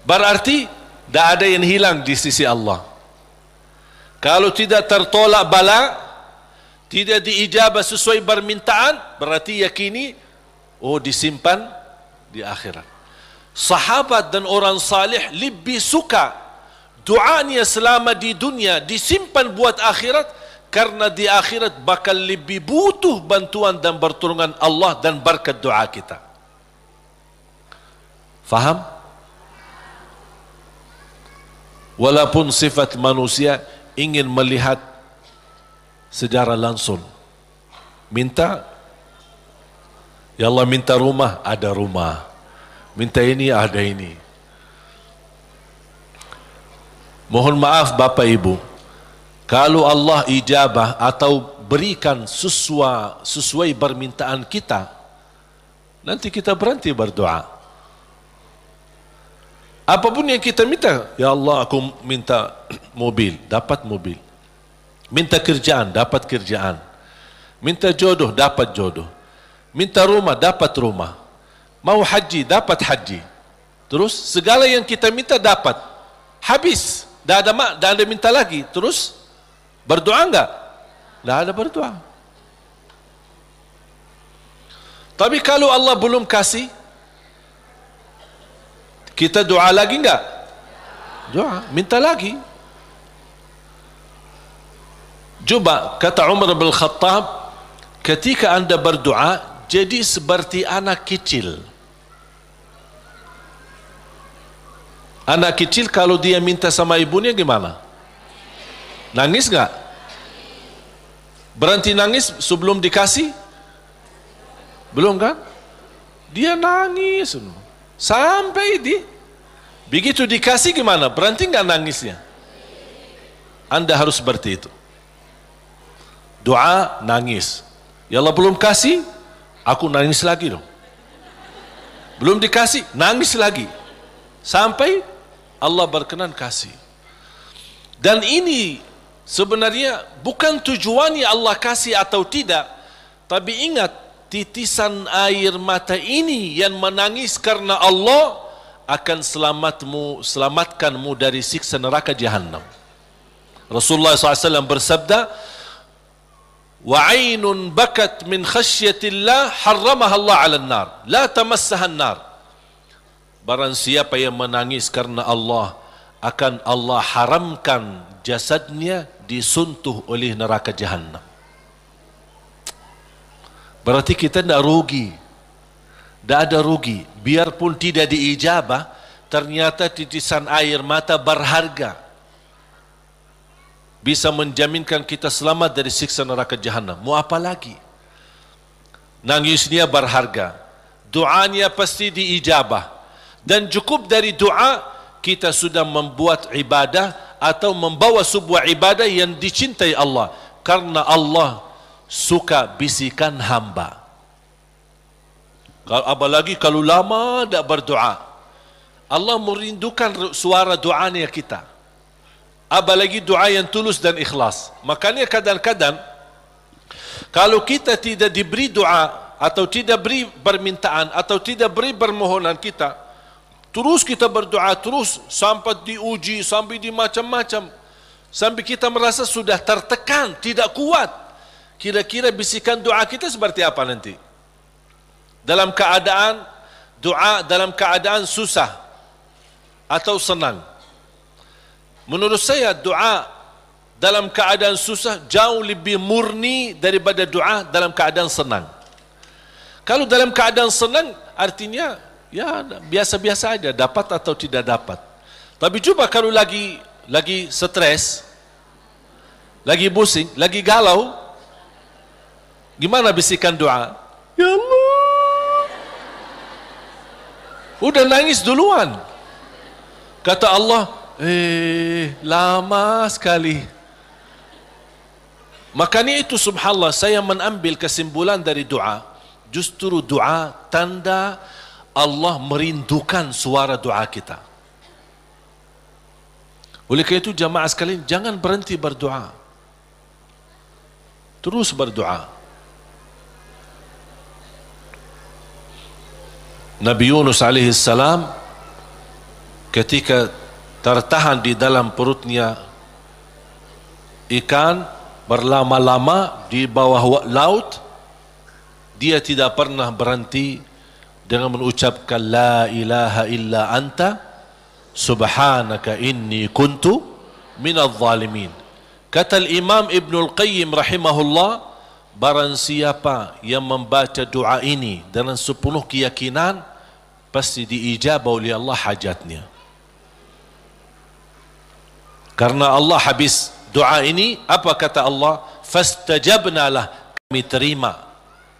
Berarti tidak ada yang hilang di sisi Allah. Kalau tidak tertolak bala, tidak diijabah sesuai permintaan, berarti yakini, oh disimpan di akhirat. Sahabat dan orang salih lebih suka doanya selama di dunia disimpan buat akhirat, karena di akhirat bakal lebih butuh bantuan dan pertolongan Allah dan berkat doa kita. Faham? Walaupun sifat manusia ingin melihat secara langsung, minta, ya Allah minta rumah, ada rumah, minta ini, ada ini. Mohon maaf Bapak Ibu, kalau Allah ijabah atau berikan sesuai permintaan kita, nanti kita berhenti berdoa. Apapun yang kita minta, ya Allah aku minta mobil, dapat mobil. Minta kerjaan, dapat kerjaan. Minta jodoh, dapat jodoh. Minta rumah, dapat rumah. Mau haji, dapat haji. Terus segala yang kita minta dapat. Habis, dah ada minta lagi. Terus berdoa enggak? Dah ada berdoa. Tapi kalau Allah belum kasih, kita doa lagi enggak? Doa, minta lagi. Coba kata Umar bin Khattab, ketika anda berdoa jadi seperti anak kecil. Anak kecil kalau dia minta sama ibunya gimana? Nangis enggak? Berhenti nangis sebelum dikasih? Belum kan? Dia nangis sampai begitu dikasih gimana? Berhenti enggak nangisnya? Anda harus seperti itu. Doa, nangis. Ya Allah belum kasih, aku nangis lagi dong. Belum dikasih, nangis lagi. Sampai Allah berkenan kasih. Dan ini sebenarnya bukan tujuannya Allah kasih atau tidak. Tapi ingat, titisan air mata ini yang menangis karena Allah akan selamatkanmu dari siksa neraka Jahannam. Rasulullah SAW bersabda, وَعَيْنٌ بَكَتْ مِنْ خَشْيَةِ اللَّهِ حَرَّمَهَا اللَّهُ عَلَى النَّارِ لَا تَمَسَّهَا النَّارِ. Barang siapa yang menangis karena Allah, akan Allah haramkan jasadnya disentuh oleh neraka Jahannam. Berarti kita tidak rugi. Tidak ada rugi. Biarpun tidak diijabah, ternyata titisan air mata berharga, bisa menjaminkan kita selamat dari siksa neraka Jahannam. Mau apa lagi? Nangisnya berharga, doanya pasti diijabah, dan cukup dari doa kita sudah membuat ibadah atau membawa sebuah ibadah yang dicintai Allah, karena Allah suka bisikan hamba. Apalagi kalau lama tidak berdoa, Allah merindukan suara doanya kita. Apalagi doa yang tulus dan ikhlas. Makanya kadang-kadang kalau kita tidak diberi doa atau tidak beri permintaan atau tidak beri permohonan kita, terus kita berdoa terus sampai diuji, sampai di macam-macam, sampai kita merasa sudah tertekan, tidak kuat. Kira-kira bisikan doa kita seperti apa nanti? Dalam keadaan doa, dalam keadaan susah atau senang? Menurut saya doa dalam keadaan susah jauh lebih murni daripada doa dalam keadaan senang. Kalau dalam keadaan senang artinya ya biasa-biasa aja, dapat atau tidak dapat. Tapi coba kalau lagi stres, lagi pusing, lagi galau, gimana bisikan doa? Ya Allah, udah nangis duluan. Kata Allah, lama sekali. Makanya itu subhanallah, saya mengambil kesimpulan dari doa, justru doa tanda Allah merindukan suara doa kita. Oleh karena itu jamaah sekalian, jangan berhenti berdoa, terus berdoa. Nabi Yunus alaihi salam ketika tertahan di dalam perutnya ikan berlama-lama di bawah laut, dia tidak pernah berhenti dengan mengucapkan la ilaha illa anta subhanaka inni kuntu minadh zalimin. Kata Imam Ibnul Qayyim rahimahullah, barang siapa yang membaca doa ini dengan sepenuh keyakinan, pasti diijabah oleh Allah hajatnya. Karena Allah habis doa ini, apa kata Allah? Fastajabna lah, kami terima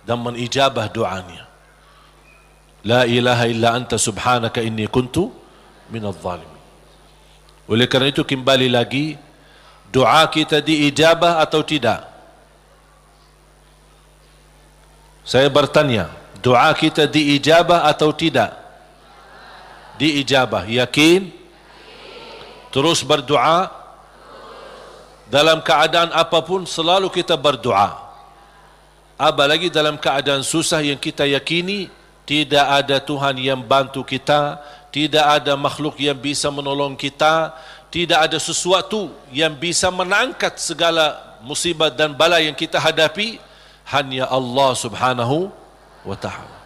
dan menijabah doanya. La ilaha illa anta subhanaka inni kuntu minadh zalimin. Oleh kerana itu kembali lagi, doa kita diijabah atau tidak? Saya bertanya, doa kita diijabah atau tidak? Diijabah. Yakin? Terus berdoa. Dalam keadaan apapun selalu kita berdoa. Apalagi dalam keadaan susah yang kita yakini tidak ada Tuhan yang bantu kita, tidak ada makhluk yang bisa menolong kita, tidak ada sesuatu yang bisa mengangkat segala musibah dan bala yang kita hadapi, hanya Allah subhanahu wa ta'ala.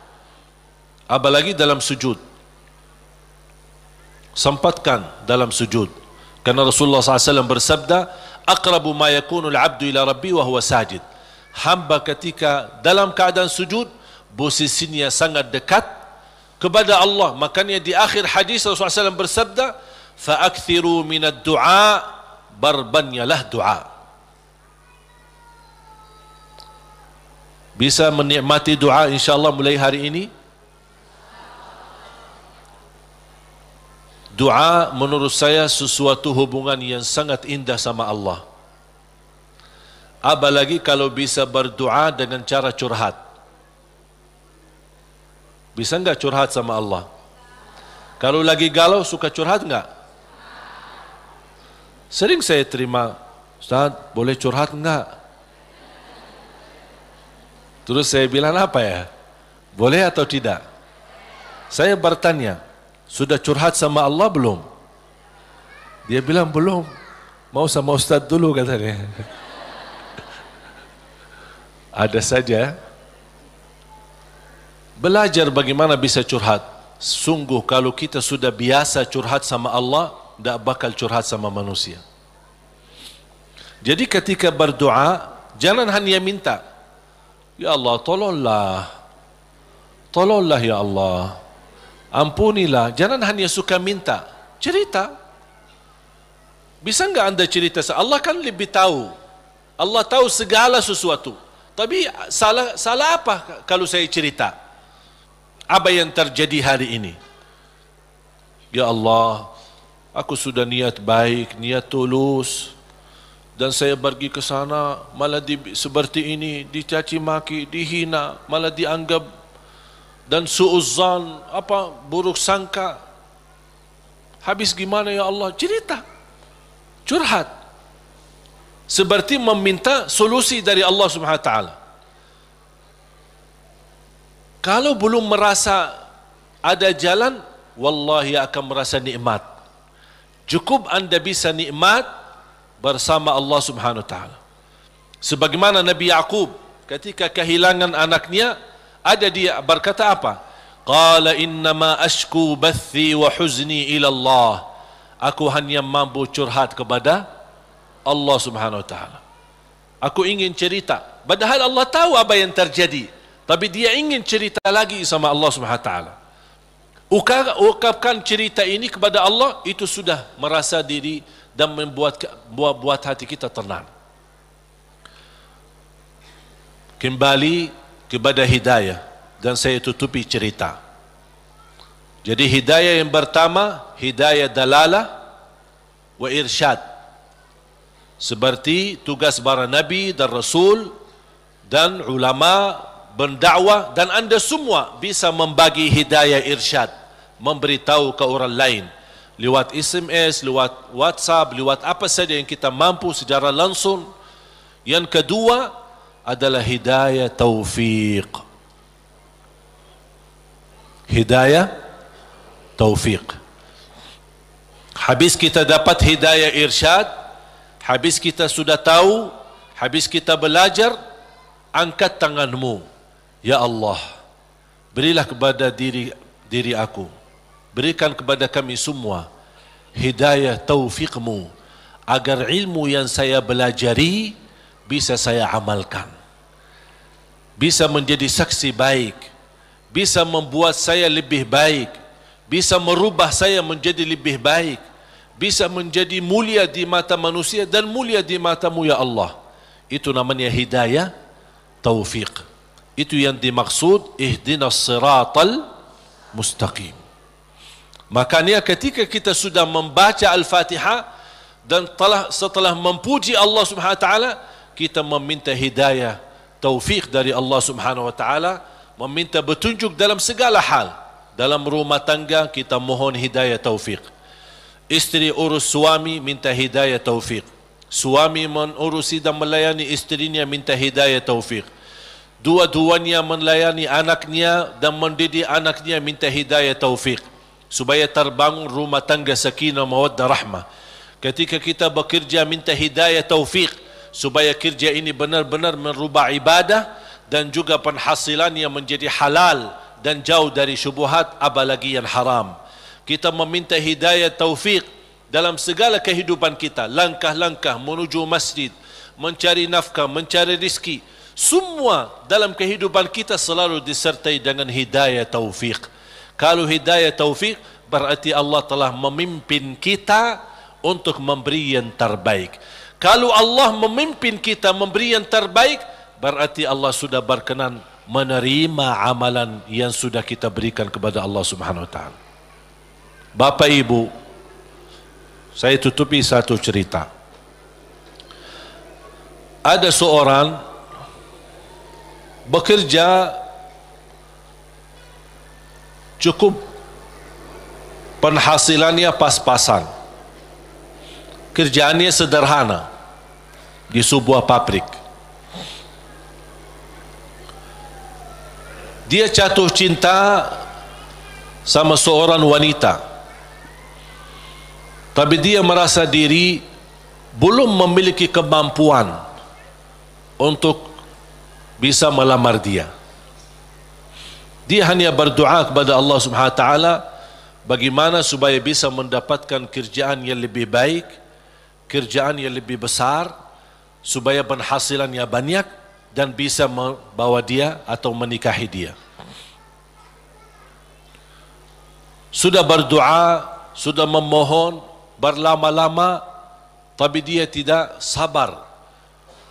Apalagi dalam sujud, sempatkan dalam sujud, karena Rasulullah SAW bersabda, aqrabu ma yakunu al-abdu ila rabbi wa huwa sajid. Hamba ketika dalam keadaan sujud, posisinya sangat dekat kepada Allah. Makanya di akhir hadis Rasulullah SAW bersabda, fa'akthiru minad du'a, barbanyalah doa. Bisa menikmati doa insyaAllah mulai hari ini. Doa menurut saya sesuatu hubungan yang sangat indah sama Allah. Apalagi kalau bisa berdoa dengan cara curhat. Bisa enggak curhat sama Allah? Kalau lagi galau suka curhat enggak? Sering saya terima, Ustaz, boleh curhat enggak? Terus saya bilang apa ya? Boleh atau tidak? Saya bertanya, sudah curhat sama Allah belum? Dia bilang belum. Mau sama Ustaz dulu katanya. Ada saja. Belajar bagaimana bisa curhat. Sungguh kalau kita sudah biasa curhat sama Allah, tidak bakal curhat sama manusia. Jadi ketika berdoa, jangan hanya minta, ya Allah tolonglah, tolonglah ya Allah, ampunilah. Jangan hanya suka minta, cerita. Bisa enggak anda cerita? Allah kan lebih tahu. Allah tahu segala sesuatu. Tapi salah apa kalau saya cerita? Apa yang terjadi hari ini? Ya Allah, aku sudah niat baik, niat tulus, dan saya pergi ke sana malah seperti ini, dicaci maki, dihina, malah dianggap, dan suuzzan, buruk sangka. Habis gimana ya Allah? Cerita, curhat, seperti meminta solusi dari Allah Subhanahu wa taala. Kalau belum merasa ada jalan, wallahi akan merasa nikmat. Cukup anda bisa nikmat bersama Allah Subhanahu wa taala. Sebagaimana Nabi Yaqub ketika kehilangan anaknya, ada dia berkata apa? Qala innama ashku bathi wa huzni ila Allah. Aku hanya mampu curhat kepada Allah Subhanahu wa taala. Aku ingin cerita, padahal Allah tahu apa yang terjadi, tapi dia ingin cerita lagi sama Allah Subhanahu wa taala. Ungkapkan cerita ini kepada Allah, itu sudah merasa diri dan membuat hati kita tenang. Kembali kepada hidayah, dan saya tutupi cerita. Jadi hidayah yang pertama, hidayah dalalah wa irsyad. Seperti tugas para nabi dan rasul dan ulama berdakwah, dan anda semua bisa membagi hidayah irsyad, memberitahu ke orang lain lewat SMS, lewat WhatsApp, lewat apa saja yang kita mampu secara langsung. Yang kedua adalah hidayah taufiq. Hidayah taufiq. Habis kita dapat hidayah irsyad, habis kita sudah tahu, habis kita belajar, angkat tanganmu. Ya Allah, berilah kepada diri aku, berikan kepada kami semua hidayah taufiqmu, agar ilmu yang saya belajari bisa saya amalkan, bisa menjadi saksi baik, bisa membuat saya lebih baik, bisa merubah saya menjadi lebih baik, bisa menjadi mulia di mata manusia dan mulia di matamu ya Allah. Itu namanya hidayah taufiq. Itu yang dimaksud ihdinas siratal mustaqim. Makanya ketika kita sudah membaca Al-Fatihah dan setelah memuji Allah Subhanahu wa taala, kita meminta hidayah taufik dari Allah Subhanahu wa taala, meminta petunjuk dalam segala hal. Dalam rumah tangga kita mohon hidayah taufik. Isteri urus suami minta hidayah taufik. Suami menurusi dan melayani isterinya minta hidayah taufik. Dua-duanya melayani anaknya dan mendidik anaknya minta hidayah taufik, supaya terbangun rumah tangga sakinah mawaddah rahmah. Ketika kita bekerja minta hidayah taufik, supaya kerja ini benar-benar merubah ibadah dan juga penghasilannya menjadi halal dan jauh dari syubhat, apalagi yang haram. Kita meminta hidayah taufik dalam segala kehidupan kita, langkah-langkah menuju masjid, mencari nafkah, mencari rizki, semua dalam kehidupan kita selalu disertai dengan hidayah taufik. Kalau hidayah taufik, berarti Allah telah memimpin kita untuk memberi yang terbaik. Kalau Allah memimpin kita memberi yang terbaik, berarti Allah sudah berkenan menerima amalan yang sudah kita berikan kepada Allah Subhanahu wa taala. Bapak Ibu, saya tutupi satu cerita. Ada seorang bekerja cukup, penghasilannya pas-pasan, kerjaannya sederhana di sebuah pabrik. Dia jatuh cinta sama seorang wanita, tapi dia merasa diri belum memiliki kemampuan untuk bisa melamar dia. Dia hanya berdoa kepada Allah Subhanahu wa taala bagaimana supaya bisa mendapatkan kerjaan yang lebih baik, kerjaan yang lebih besar, supaya penghasilannya banyak dan bisa membawa dia atau menikahi dia. Sudah berdoa, sudah memohon berlama-lama, tapi dia tidak sabar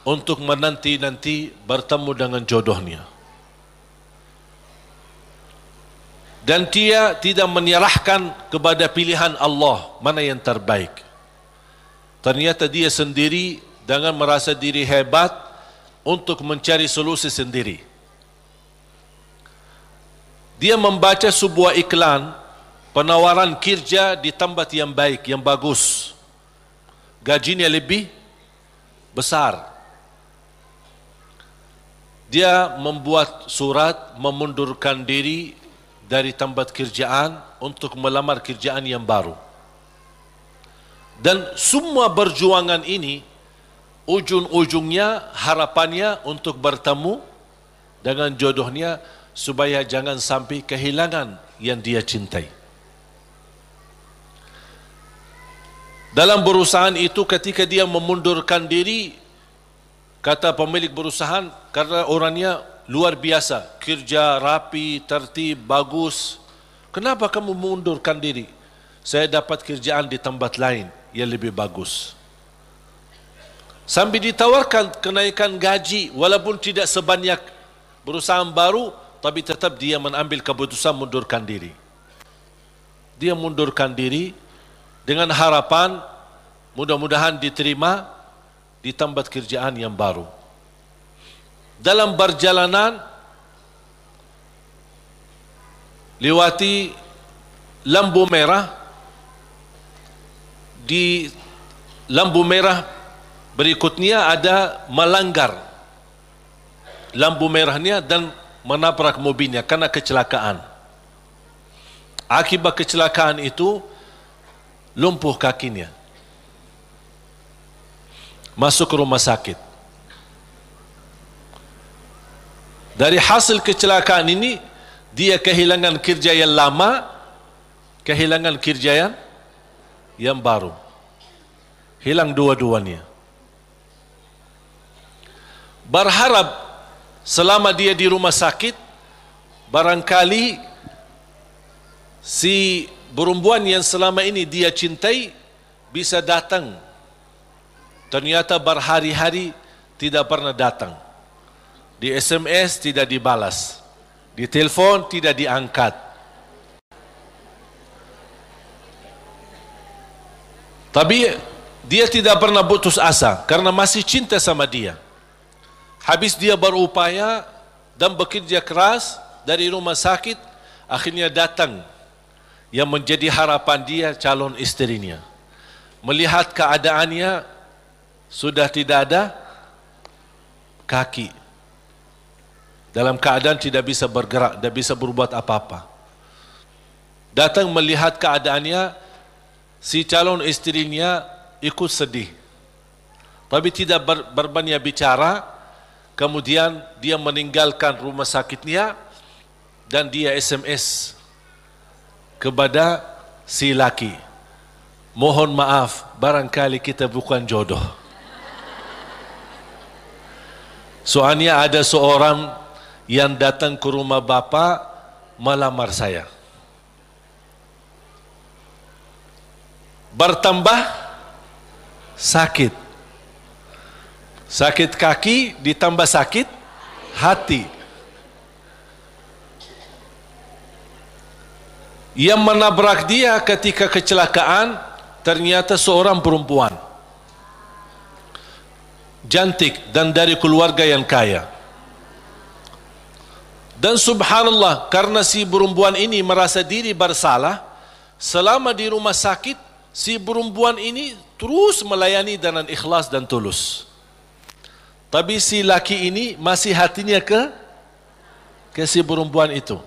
untuk menanti-nanti bertemu dengan jodohnya. Dan dia tidak menyerahkan kepada pilihan Allah mana yang terbaik. Ternyata dia sendiri dengan merasa diri hebat untuk mencari solusi sendiri. Dia membaca sebuah iklan penawaran kerja di tempat yang baik, yang bagus, gajinya lebih besar. Dia membuat surat memundurkan diri dari tempat kerjaan untuk melamar kerjaan yang baru. Dan semua perjuangan ini ujung-ujungnya harapannya untuk bertemu dengan jodohnya supaya jangan sampai kehilangan yang dia cintai. Dalam perusahaan itu ketika dia memundurkan diri, kata pemilik perusahaan, karena orangnya luar biasa, kerja rapi, tertib, bagus, kenapa kamu mengundurkan diri? Saya dapat kerjaan di tempat lain yang lebih bagus. Sambil ditawarkan kenaikan gaji, walaupun tidak sebanyak perusahaan baru, tapi tetap dia mengambil keputusan mundurkan diri. Dia mundurkan diri dengan harapan mudah-mudahan diterima di tempat kerjaan yang baru. Dalam perjalanan lewati lampu merah, di lampu merah berikutnya ada melanggar lampu merahnya dan menabrak mobilnya karena kecelakaan. Akibat kecelakaan itu lumpuh kakinya, masuk ke rumah sakit. Dari hasil kecelakaan ini dia kehilangan kerja yang lama, kehilangan kerja yang baru. Hilang dua-duanya. Berharap selama dia di rumah sakit, barangkali si perempuan yang selama ini dia cintai bisa datang. Ternyata berhari-hari tidak pernah datang. Di SMS tidak dibalas, di telefon tidak diangkat. Tapi dia tidak pernah putus asa karena masih cinta sama dia. Habis dia berupaya dan bekerja keras dari rumah sakit, akhirnya datang yang menjadi harapan dia, calon istrinya. Melihat keadaannya sudah tidak ada kaki, dalam keadaan tidak bisa bergerak, tidak bisa berbuat apa-apa. Datang melihat keadaannya, si calon istrinya ikut sedih, tapi tidak berbanyak bicara. Kemudian dia meninggalkan rumah sakitnya dan dia SMS kepada si laki, mohon maaf, barangkali kita bukan jodoh. Soalnya ada seorang yang datang ke rumah bapa melamar saya. Bertambah sakit. Sakit kaki ditambah sakit hati. Yang menabrak dia ketika kecelakaan ternyata seorang perempuan cantik dan dari keluarga yang kaya. Dan subhanallah, karena si perempuan ini merasa diri bersalah, selama di rumah sakit si perempuan ini terus melayani dengan ikhlas dan tulus. Tapi si laki ini masih hatinya ke si perempuan itu.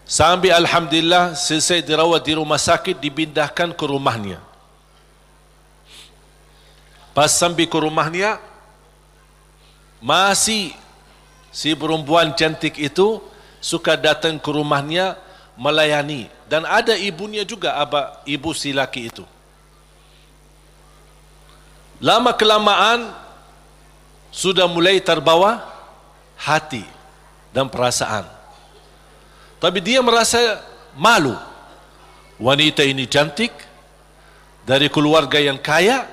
Sampai alhamdulillah selesai dirawat di rumah sakit, dipindahkan ke rumahnya. Pas sampai ke rumahnya, masih si perempuan cantik itu suka datang ke rumahnya melayani. Dan ada ibunya juga, ibu si laki itu. Lama kelamaan sudah mulai terbawa hati dan perasaan. Tapi dia merasa malu. Wanita ini cantik, dari keluarga yang kaya,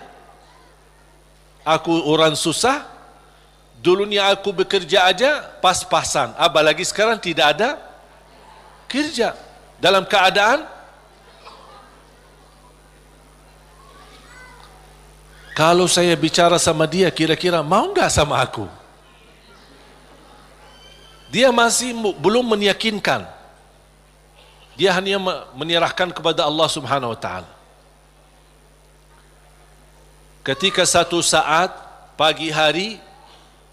aku orang susah, dulunya aku bekerja aja pas-pasan, apalagi sekarang tidak ada kerja. Dalam keadaan kalau saya bicara sama dia, kira-kira mau enggak sama aku? Dia masih belum meyakinkan. Dia hanya menyerahkan kepada Allah Subhanahu wa taala. Ketika satu saat pagi hari,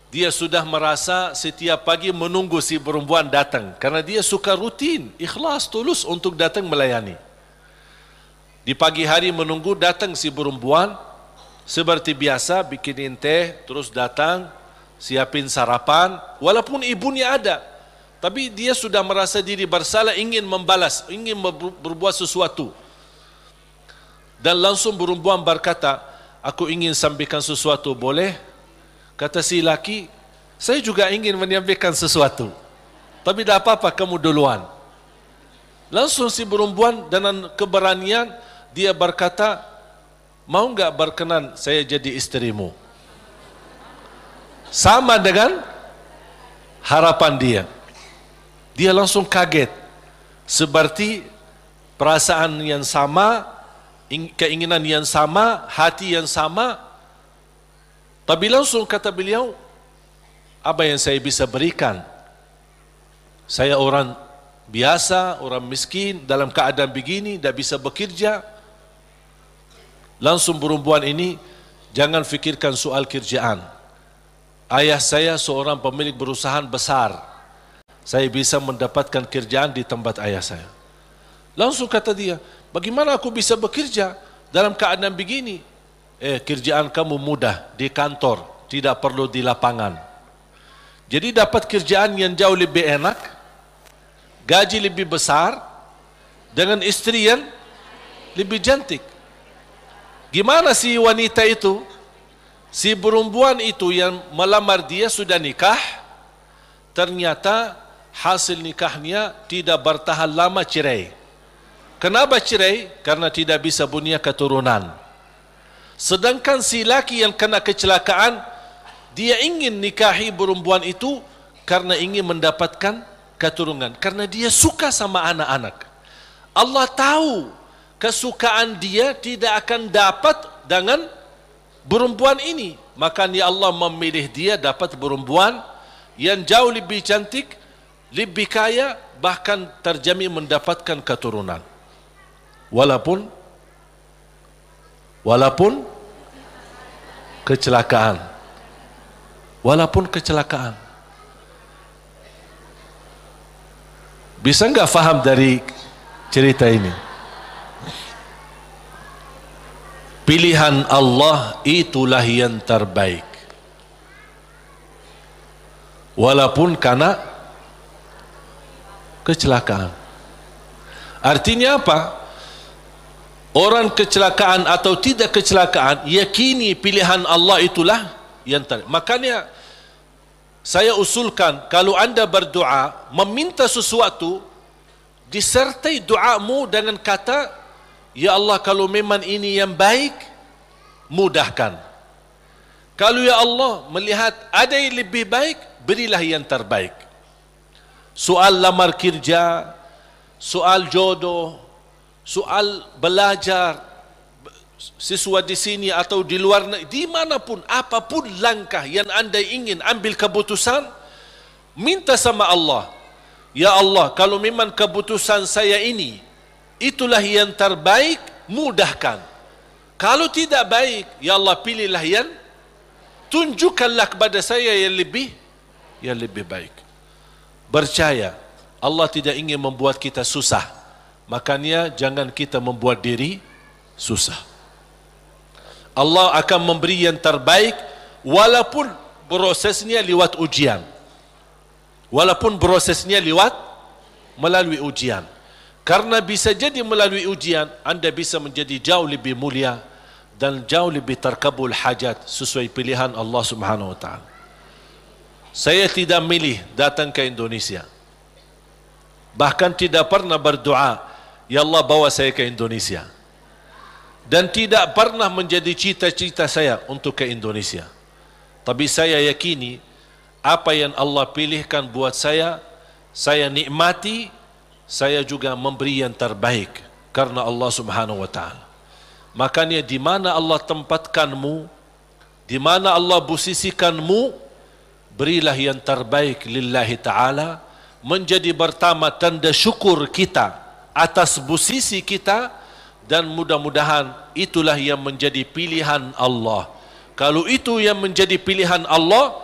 dia sudah merasa setiap pagi menunggu si perempuan datang karena dia suka rutin, ikhlas, tulus untuk datang melayani. Di pagi hari menunggu datang si perempuan, seperti biasa bikinin teh, terus datang siapin sarapan, walaupun ibunya ada, tapi dia sudah merasa diri bersalah, ingin membalas, ingin berbuat sesuatu. Dan langsung perempuan berkata, aku ingin sampaikan sesuatu, boleh? Kata si laki, saya juga ingin menyampaikan sesuatu, tapi tidak apa-apa, kamu duluan. Langsung si perempuan dengan keberanian dia berkata, mau enggak berkenan saya jadi istrimu? Sama dengan harapan dia. Dia langsung kaget. Seperti perasaan yang sama, keinginan yang sama, hati yang sama. Tapi langsung kata beliau, apa yang saya bisa berikan? Saya orang biasa, orang miskin, dalam keadaan begini, tidak bisa bekerja. Langsung perempuan ini, jangan fikirkan soal kerjaan. Ayah saya seorang pemilik perusahaan besar. Saya bisa mendapatkan kerjaan di tempat ayah saya. Langsung kata dia, bagaimana aku bisa bekerja dalam keadaan begini? Kerjaan kamu mudah di kantor, tidak perlu di lapangan. Jadi dapat kerjaan yang jauh lebih enak, gaji lebih besar, dengan istri yang lebih cantik. Gimana si wanita itu, si perempuan itu yang melamar dia sudah nikah, ternyata hasil nikahnya tidak bertahan lama, cerai. Kenapa cerai? Karena tidak bisa punya keturunan. Sedangkan si laki yang kena kecelakaan, dia ingin nikahi perempuan itu karena ingin mendapatkan keturunan, karena dia suka sama anak-anak. Allah tahu kesukaan dia tidak akan dapat dengan perempuan ini, makanya Allah memilih dia dapat perempuan yang jauh lebih cantik, lebih kaya, bahkan terjamin mendapatkan keturunan. Walaupun kecelakaan. Walaupun kecelakaan. Bisa enggak faham dari cerita ini? Pilihan Allah itulah yang terbaik. Walaupun karena kecelakaan. Artinya apa? Orang kecelakaan atau tidak kecelakaan, yakini pilihan Allah itulah yang terbaik. Makanya saya usulkan, kalau anda berdoa meminta sesuatu, disertai doamu dengan kata, ya Allah, kalau memang ini yang baik, mudahkan. Kalau ya Allah melihat ada yang lebih baik, berilah yang terbaik. Soal lamar kerja, soal jodoh, soal belajar, siswa di sini atau di luar negeri, dimanapun, apapun langkah yang anda ingin ambil keputusan, minta sama Allah, ya Allah, kalau memang keputusan saya ini itulah yang terbaik, mudahkan. Kalau tidak baik, ya Allah, pilihlah yang, tunjukkanlah kepada saya yang lebih baik. Percaya, Allah tidak ingin membuat kita susah. Makanya jangan kita membuat diri susah. Allah akan memberi yang terbaik walaupun prosesnya lewat ujian. Walaupun prosesnya melalui ujian. Karena bisa jadi melalui ujian anda bisa menjadi jauh lebih mulia dan jauh lebih terkabul hajat sesuai pilihan Allah Subhanahu wa taala. Saya tidak milih datang ke Indonesia. Bahkan tidak pernah berdoa, ya Allah bawa saya ke Indonesia. Dan tidak pernah menjadi cita-cita saya untuk ke Indonesia. Tapi saya yakini apa yang Allah pilihkan buat saya nikmati, saya juga memberi yang terbaik karena Allah Subhanahu wa taala. Makanya di mana Allah tempatkanmu, di mana Allah posisikanmu, berilah yang terbaik lillahi taala, menjadi pertama tanda syukur kita atas posisi kita, dan mudah-mudahan itulah yang menjadi pilihan Allah. Kalau itu yang menjadi pilihan Allah,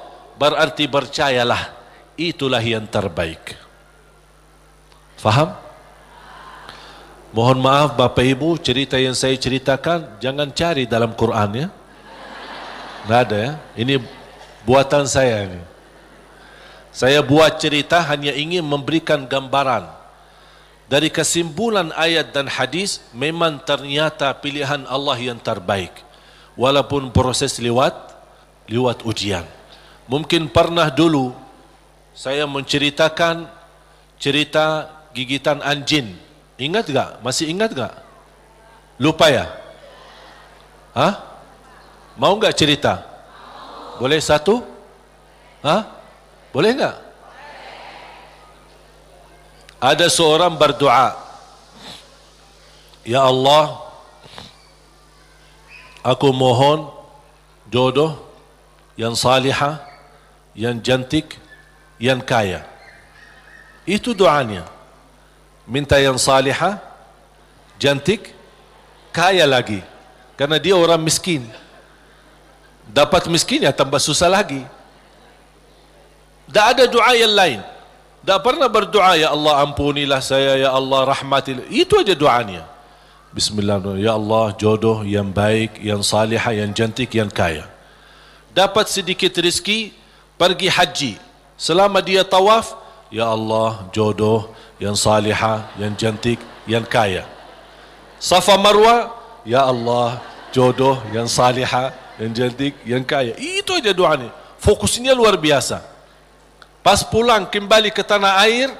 berarti percayalah itulah yang terbaik. Faham? Mohon maaf Bapak Ibu, cerita yang saya ceritakan jangan cari dalam Quran ya. Nggak ada ya. Ini buatan saya ini. Saya buat cerita hanya ingin memberikan gambaran. Dari kesimpulan ayat dan hadis, memang ternyata pilihan Allah yang terbaik. Walaupun proses lewat ujian. Mungkin pernah dulu saya menceritakan cerita gigitan anjing. Ingat gak? Masih ingat gak? Lupa ya? Hah? Mau gak cerita? Boleh satu? Hah? Boleh gak? Ada seorang berdoa, ya Allah, aku mohon jodoh yang salihah, yang cantik, yang kaya. Itu doanya. Minta yang salihah, cantik, kaya lagi. Karena dia orang miskin. Dapat miskin ya tambah susah lagi. Tak ada doa yang lain. Tak pernah berdoa, ya Allah ampunilah saya, ya Allah rahmatilah. Itu aja doanya. Bismillahirrahmanirrahim. Ya Allah jodoh yang baik, yang salihah, yang cantik, yang kaya. Dapat sedikit rezeki, pergi haji. Selama dia tawaf, ya Allah, jodoh yang salihah, yang cantik, yang kaya. Safa Marwah, ya Allah, jodoh yang salihah, yang cantik, yang kaya. Itu aja doanya. Fokusnya luar biasa. Pas pulang kembali ke tanah air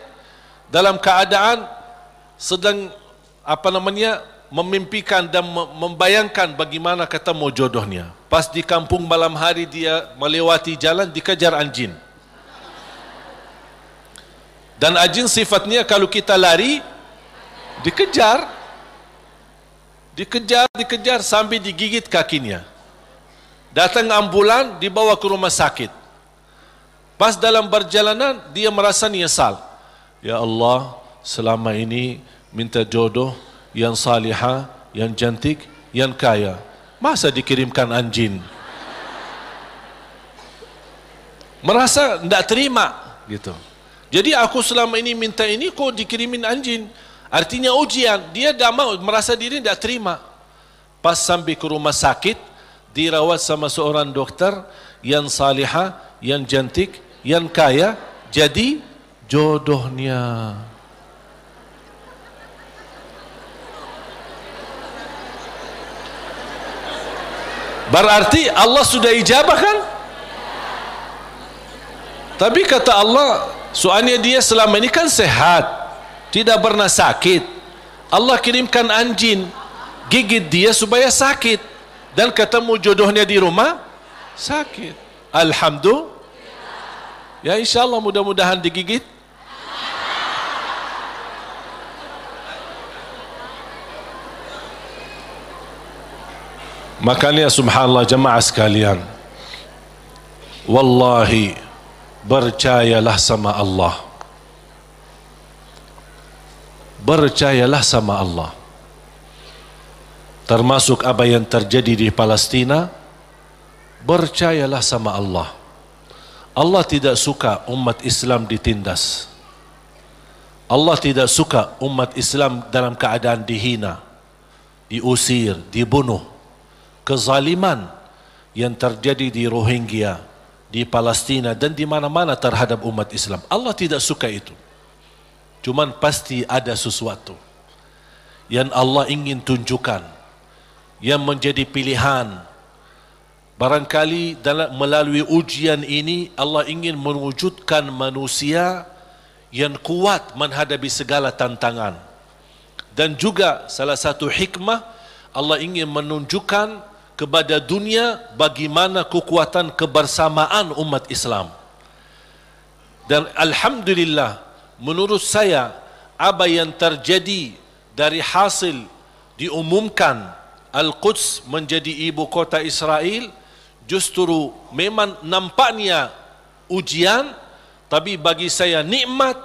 dalam keadaan sedang memimpikan dan membayangkan bagaimana ketemu jodohnya. Pas di kampung malam hari dia melewati jalan dikejar anjing. Dan anjing sifatnya kalau kita lari dikejar sampai digigit kakinya. Datang ambulan dibawa ke rumah sakit. Pas dalam perjalanan dia merasa nyesal. Ya Allah, selama ini minta jodoh yang salihah, yang cantik, yang kaya. Masa dikirimkan anjing? Merasa tidak terima gitu. Jadi aku selama ini minta ini kok dikirimin anjing. Artinya ujian. Dia tidak mau, merasa diri tidak terima. Pas sampai ke rumah sakit, dirawat sama seorang dokter yang salihah, yang cantik, yang kaya, jadi jodohnya. Berarti Allah sudah ijabah kan? Tapi kata Allah, soalnya dia selama ini kan sehat, tidak pernah sakit. Allah kirimkan anjing gigit dia supaya sakit, dan ketemu jodohnya di rumah sakit. Alhamdulillah. Ya insyaAllah mudah-mudahan digigit. Makanya subhanallah jemaah sekalian, wallahi percayalah sama Allah. Percayalah sama Allah. Termasuk apa yang terjadi di Palestina, percayalah sama Allah. Allah tidak suka umat Islam ditindas. Allah tidak suka umat Islam dalam keadaan dihina, diusir, dibunuh. Kezaliman yang terjadi di Rohingya, di Palestina dan di mana-mana terhadap umat Islam, Allah tidak suka itu. Cuman pasti ada sesuatu yang Allah ingin tunjukkan, yang menjadi pilihan. Barangkali melalui ujian ini Allah ingin mewujudkan manusia yang kuat menghadapi segala tantangan. Dan juga salah satu hikmah, Allah ingin menunjukkan kepada dunia bagaimana kekuatan kebersamaan umat Islam. Dan alhamdulillah, menurut saya apa yang terjadi dari hasil diumumkan Al-Quds menjadi ibu kota Israel, justru memang nampaknya ujian, tapi bagi saya nikmat,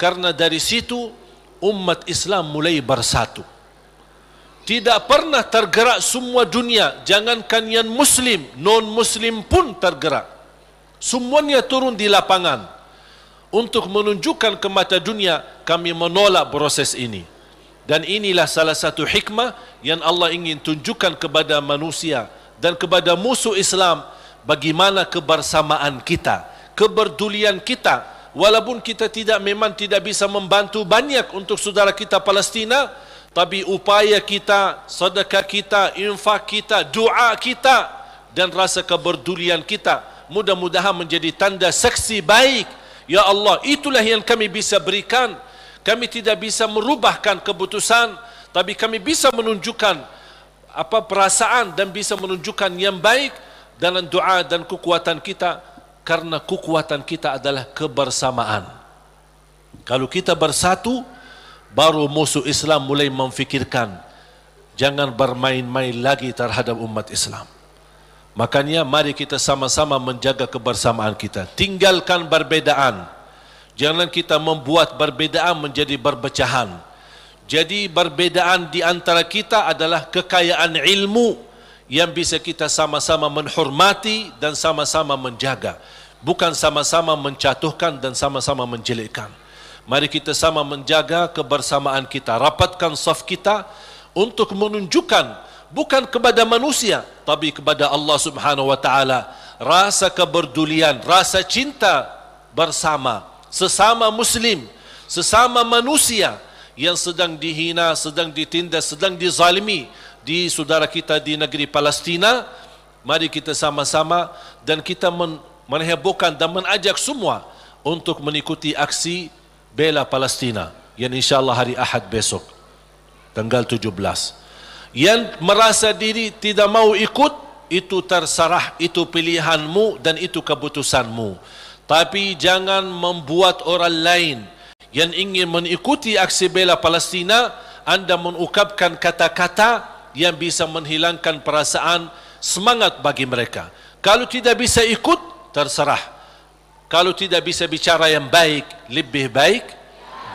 karena dari situ umat Islam mulai bersatu. Tidak pernah tergerak semua dunia, jangankan yang muslim, non-muslim pun tergerak. Semuanya turun di lapangan untuk menunjukkan ke mata dunia, kami menolak proses ini. Dan inilah salah satu hikmah yang Allah ingin tunjukkan kepada manusia dan kepada musuh Islam, bagaimana kebersamaan kita, kepedulian kita. Walaupun kita memang tidak bisa membantu banyak untuk saudara kita Palestina, tapi upaya kita, sedekah kita, infak kita, doa kita dan rasa kepedulian kita mudah-mudahan menjadi tanda saksi baik. Ya Allah, itulah yang kami bisa berikan. Kami tidak bisa merubahkan keputusan, tapi kami bisa menunjukkan perasaan dan bisa menunjukkan yang baik dalam doa dan kekuatan kita, karena kekuatan kita adalah kebersamaan. Kalau kita bersatu, baru musuh Islam mulai memfikirkan jangan bermain-main lagi terhadap umat Islam. Makanya mari kita sama-sama menjaga kebersamaan kita. Tinggalkan perbedaan. Jangan kita membuat perbedaan menjadi perpecahan. Jadi perbedaan di antara kita adalah kekayaan ilmu yang bisa kita sama-sama menghormati dan sama-sama menjaga, bukan sama-sama menjatuhkan dan sama-sama menjelekkan. Mari kita sama menjaga kebersamaan kita, rapatkan saf kita untuk menunjukkan bukan kepada manusia, tapi kepada Allah Subhanahu wa taala rasa kepedulian, rasa cinta bersama, sesama Muslim, sesama manusia yang sedang dihina, sedang ditindas, sedang dizalimi di saudara kita di negeri Palestina. Mari kita sama-sama dan kita menghebohkan dan mengajak semua untuk mengikuti aksi bela Palestina yang insyaAllah hari Ahad besok tanggal 17. Yang merasa diri tidak mau ikut, itu terserah, itu pilihanmu dan itu keputusanmu. Tapi jangan membuat orang lain yang ingin mengikuti aksi bela Palestina, anda mengungkapkan kata-kata yang bisa menghilangkan perasaan semangat bagi mereka. Kalau tidak bisa ikut, terserah. Kalau tidak bisa bicara yang baik, lebih baik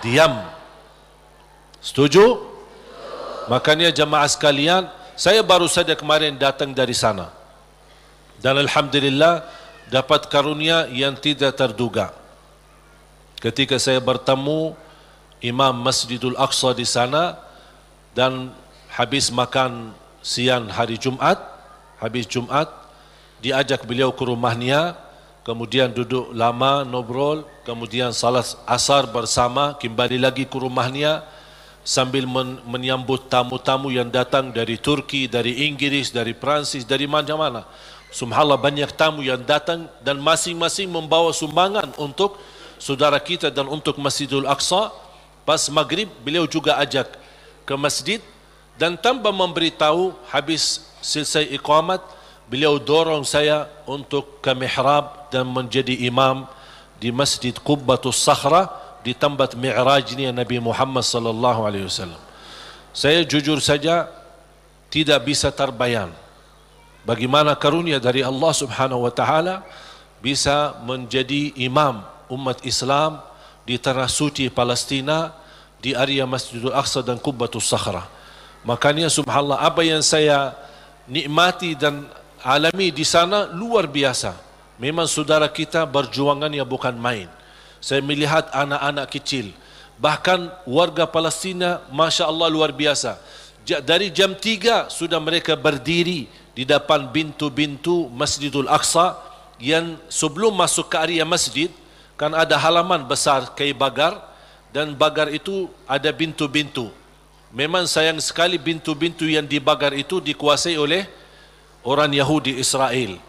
diam. Setuju? Makanya jemaah sekalian, saya baru saja kemarin datang dari sana dan alhamdulillah dapat karunia yang tidak terduga. Ketika saya bertemu Imam Masjidul Aqsa di sana dan habis makan siang hari Jumat, habis Jumat diajak beliau ke rumahnya, kemudian duduk lama ngobrol, kemudian salat asar bersama, kembali lagi ke rumahnya sambil menyambut tamu-tamu yang datang dari Turki, dari Inggris, dari Perancis, dari mana-mana. Subhanallah, banyak tamu yang datang dan masing-masing membawa sumbangan untuk saudara kita dan untuk Masjidul Aqsa. Pas maghrib beliau juga ajak ke masjid dan tanpa memberitahu, habis selesai iqamat beliau dorong saya untuk ke mihrab dan menjadi imam di Masjid Qubbatus Sakhra di tempat mi'rajnya Nabi Muhammad sallallahu alaihi wasallam. Saya jujur saja tidak bisa terbayang bagaimana karunia dari Allah Subhanahu wa taala bisa menjadi imam umat Islam di tanah suci Palestina, di area Masjidul Aqsa dan Qubbatus Sakhra. Makanya subhanallah, apa yang saya nikmati dan alami di sana luar biasa. Memang saudara kita berjuangannya bukan main. Saya melihat anak-anak kecil, bahkan warga Palestina, Masya Allah luar biasa. Dari jam 3 sudah mereka berdiri di depan pintu-pintu Masjidul Aqsa yang sebelum masuk ke area masjid, kan ada halaman besar kayak bagar, dan bagar itu ada pintu-pintu. Memang sayang sekali pintu-pintu yang di bagar itu dikuasai oleh orang Yahudi Israel,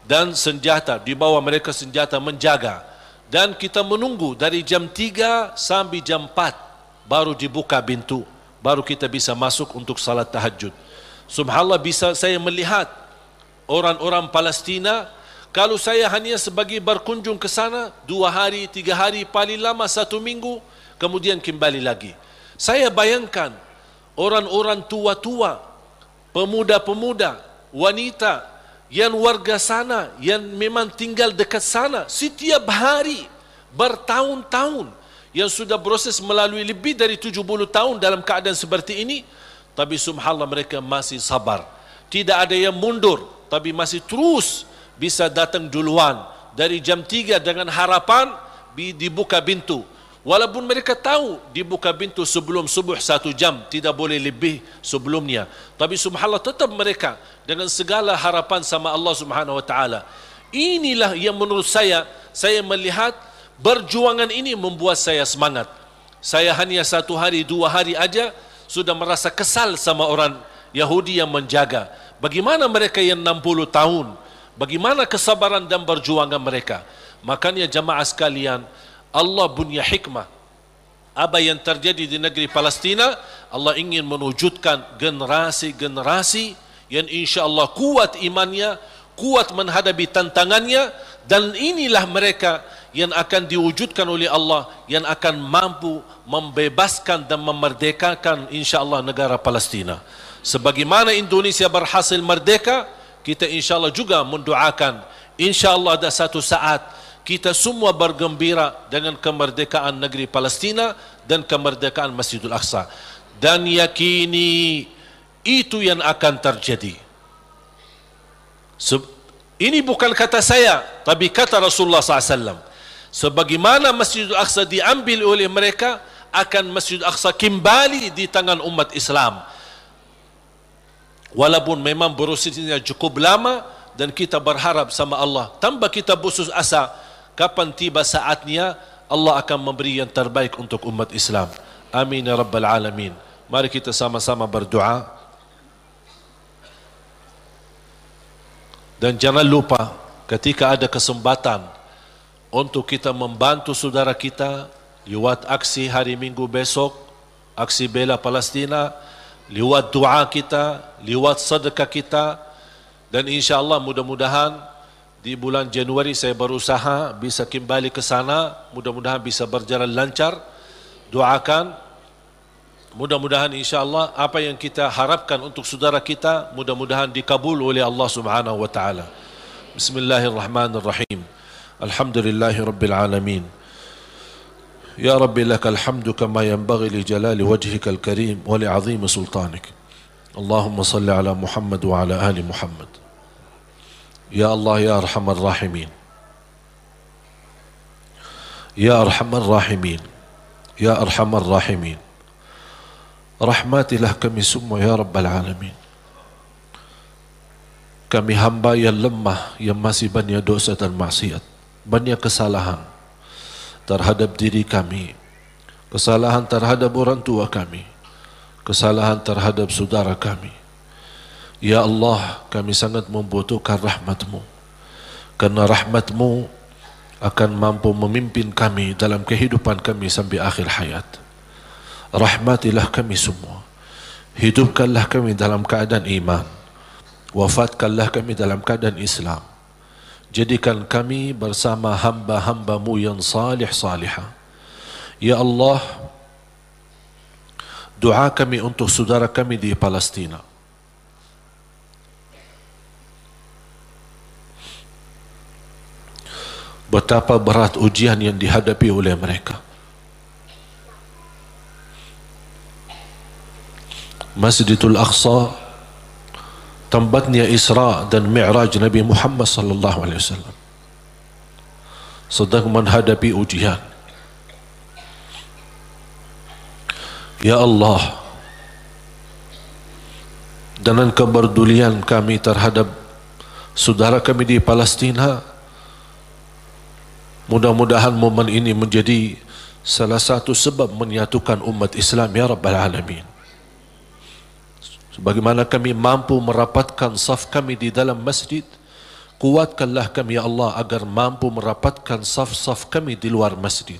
dan senjata, di bawah mereka senjata menjaga. Dan kita menunggu dari jam 3 sampai jam 4 baru dibuka pintu, baru kita bisa masuk untuk salat tahajud. Subhanallah, bisa saya melihat orang-orang Palestina. Kalau saya hanya sebagai berkunjung ke sana 2 hari, 3 hari, paling lama 1 minggu, kemudian kembali lagi. Saya bayangkan orang-orang tua-tua, pemuda-pemuda, wanita yang warga sana, yang memang tinggal dekat sana setiap hari bertahun-tahun, yang sudah proses melalui lebih dari 70 tahun dalam keadaan seperti ini. Tapi subhanallah mereka masih sabar, tidak ada yang mundur, tapi masih terus bisa datang duluan dari jam 3 dengan harapan dibuka pintu. Walaupun mereka tahu dibuka pintu sebelum subuh 1 jam, tidak boleh lebih sebelumnya. Tapi subhanallah tetap mereka dengan segala harapan sama Allah Subhanahu wa taala. Inilah yang menurut saya melihat perjuangan ini membuat saya semangat. Saya hanya 1 hari 2 hari aja sudah merasa kesal sama orang Yahudi yang menjaga. Bagaimana mereka yang 60 tahun? Bagaimana kesabaran dan perjuangan mereka? Makanya jamaah sekalian, Allah punya hikmah. Apa yang terjadi di negeri Palestina, Allah ingin mewujudkan generasi-generasi yang insya-Allah kuat imannya, kuat menghadapi tantangannya, dan inilah mereka yang akan diwujudkan oleh Allah, yang akan mampu membebaskan dan memerdekakan insya-Allah negara Palestina. Sebagaimana Indonesia berhasil merdeka, kita insya-Allah juga mendoakan insya-Allah ada satu saat kita semua bergembira dengan kemerdekaan negeri Palestina dan kemerdekaan Masjidul Aqsa, dan yakini itu yang akan terjadi. Ini bukan kata saya, tapi kata Rasulullah SAW. Sebagaimana Masjidul Aqsa diambil oleh mereka, akan Masjidul Aqsa kembali di tangan umat Islam. Walaupun memang prosesnya cukup lama, dan kita berharap sama Allah tanpa kita putus asa, kapan tiba saatnya, Allah akan memberi yang terbaik untuk umat Islam. Amin ya rabbal alamin. Mari kita sama-sama berdoa. Dan jangan lupa, ketika ada kesempatan untuk kita membantu saudara kita lewat aksi hari Minggu besok, aksi bela Palestina, lewat doa kita, lewat sedekah kita, dan insya-Allah mudah-mudahan di bulan Januari saya berusaha bisa kembali ke sana, mudah-mudahan bisa berjalan lancar. Doakan, mudah-mudahan insya-Allah apa yang kita harapkan untuk saudara kita mudah-mudahan dikabul oleh Allah Subhanahu wa taala. Bismillahirrahmanirrahim. Alhamdulillahirabbil alamin. Ya Rabbi lakal hamdu kama yanbaghi li jalali wajhikal karim wa li 'azimi sultanik. Allahumma salli ala Muhammad wa ala ali Muhammad. Ya Allah ya arhamar rahimin. Ya arhamar rahimin. Ya arhamar rahimin. Rahmatilah kami semua ya Rabbal alamin. Kami hamba yang lemah, yang masih banyak dosa dan maksiat, banyak kesalahan terhadap diri kami, kesalahan terhadap orang tua kami, kesalahan terhadap saudara kami. Ya Allah, kami sangat membutuhkan rahmat-Mu, karena rahmat-Mu akan mampu memimpin kami dalam kehidupan kami sampai akhir hayat. Rahmatilah kami semua, hidupkanlah kami dalam keadaan iman, wafatkanlah kami dalam keadaan Islam. Jadikan kami bersama hamba-hamba-Mu yang salih-salihah. Ya Allah, doa kami untuk saudara kami di Palestina. Betapa berat ujian yang dihadapi oleh mereka. Masjidul Aqsa, tempatnya Isra dan Mi'raj Nabi Muhammad sallallahu alaihi wasallam, sedang menghadapi ujian. Ya Allah, dengan kepedulian kami terhadap saudara kami di Palestina, mudah-mudahan momen ini menjadi salah satu sebab menyatukan umat Islam ya Rabbal alamin. Bagaimana kami mampu merapatkan saf kami di dalam masjid, kuatkanlah kami ya Allah agar mampu merapatkan saf-saf kami di luar masjid.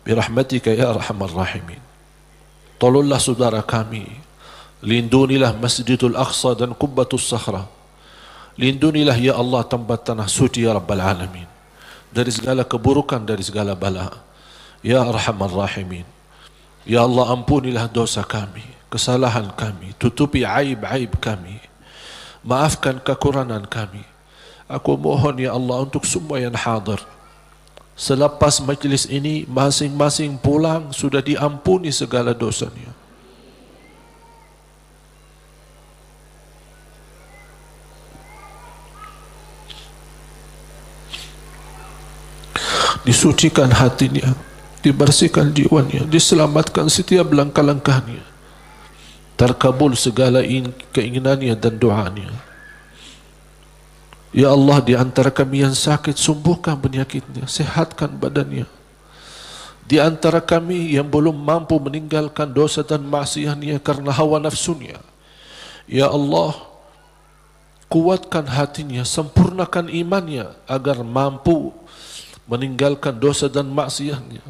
Birahmatika ya arhamar rahimin. Tolonglah saudara kami, lindunilah Masjidul Aqsa dan Qubbatus Sakhra. Lindunilah ya Allah tempat tanah suci ya Rabbal alamin dari segala keburukan, dari segala bala. Ya arhamar rahimin. Ya Allah, ampunilah dosa kami, kesalahan kami, tutupi aib-aib kami, maafkan kekurangan kami. Aku mohon ya Allah untuk semua yang hadir, selepas majlis ini masing-masing pulang sudah diampuni segala dosanya. Disucikan hatinya, dibersihkan jiwanya, diselamatkan setiap langkah-langkahnya, terkabul segala keinginannya dan doanya. Ya Allah, di antara kami yang sakit, sembuhkan penyakitnya, sehatkan badannya. Di antara kami yang belum mampu meninggalkan dosa dan maksiatnya karena hawa nafsunya, ya Allah, kuatkan hatinya, sempurnakan imannya agar mampu meninggalkan dosa dan maksiatnya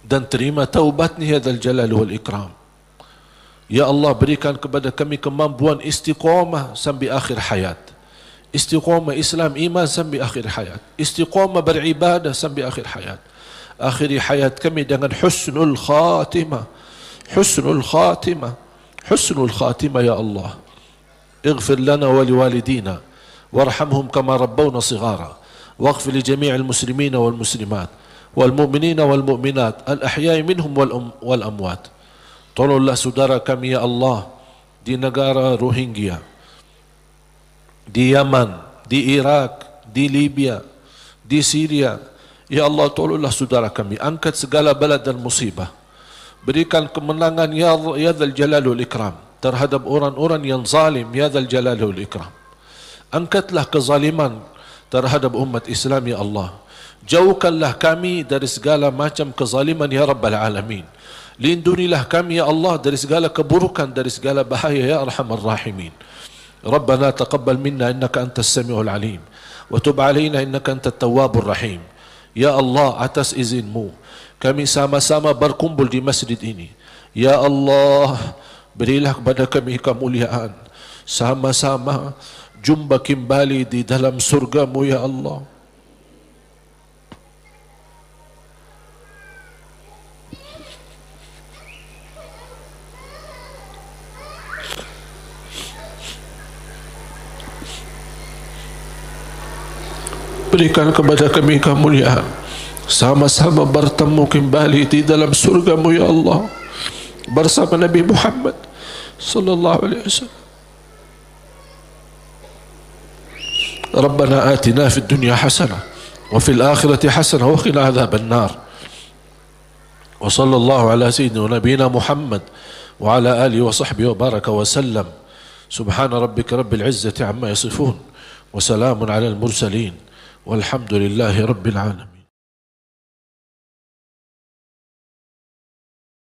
dan terima taubatnya ya Dzal Jalali wal Ikram. Ya Allah, berikan kepada kami kemampuan istiqamah sampai akhir hayat, istiqamah Islam iman sampai akhir hayat, istiqamah beribadah sampai akhir hayat. Akhiri hayat kami dengan husnul khatimah, husnul khatimah, husnul khatimah ya Allah. اغفر لنا ولوالدينا وارحمهم كما ربونا صغارا واغفر لجميع المسلمين والمسلمات والمؤمنين والمؤمنات الأحياء منهم والأموات. Tolonglah saudara kami ya Allah di negara Rohingya, di Yaman, di Iraq, di Libya, di Syria. Ya Allah, tolonglah saudara kami, angkat segala bala dan musibah, berikan kemenangan ya Dzal Jalali wal Ikram terhadap orang-orang yang zalim ya Dzal Jalali wal Ikram. Angkatlah kezaliman terhadap umat Islam ya Allah. Jauhkanlah kami dari segala macam kezaliman ya Rabbal Alamin. Lindungilah kami ya Allah dari segala keburukan, dari segala bahaya ya Arhamar Rahimin. Rabbana taqabbal minna innaka antas sami'ul alim wa tub alaina innaka antat tawwabur rahim. Ya Allah, atas izinmu kami sama-sama berkumpul di masjid ini. Ya Allah, berilah kepada kami kemuliaan, sama-sama jumpa kembali di dalam surgamu ya Allah. Berikan kepada kami kemuliaan, sama-sama bertemu kembali di dalam surgamu ya Allah bersama Nabi Muhammad sallallahu alaihi wasallam. Rabbana atina fid dunya hasanah wa fil akhirati hasanah wa qina adzaban nar. Wa sallallahu ala sayyidina nabiyina Muhammad wa ala alihi wa sahbihi wa baraka wa sallam. Subhana rabbika rabbil izzati amma yasifun wa salamun ala al mursalin. والحمد لله رب العالمين.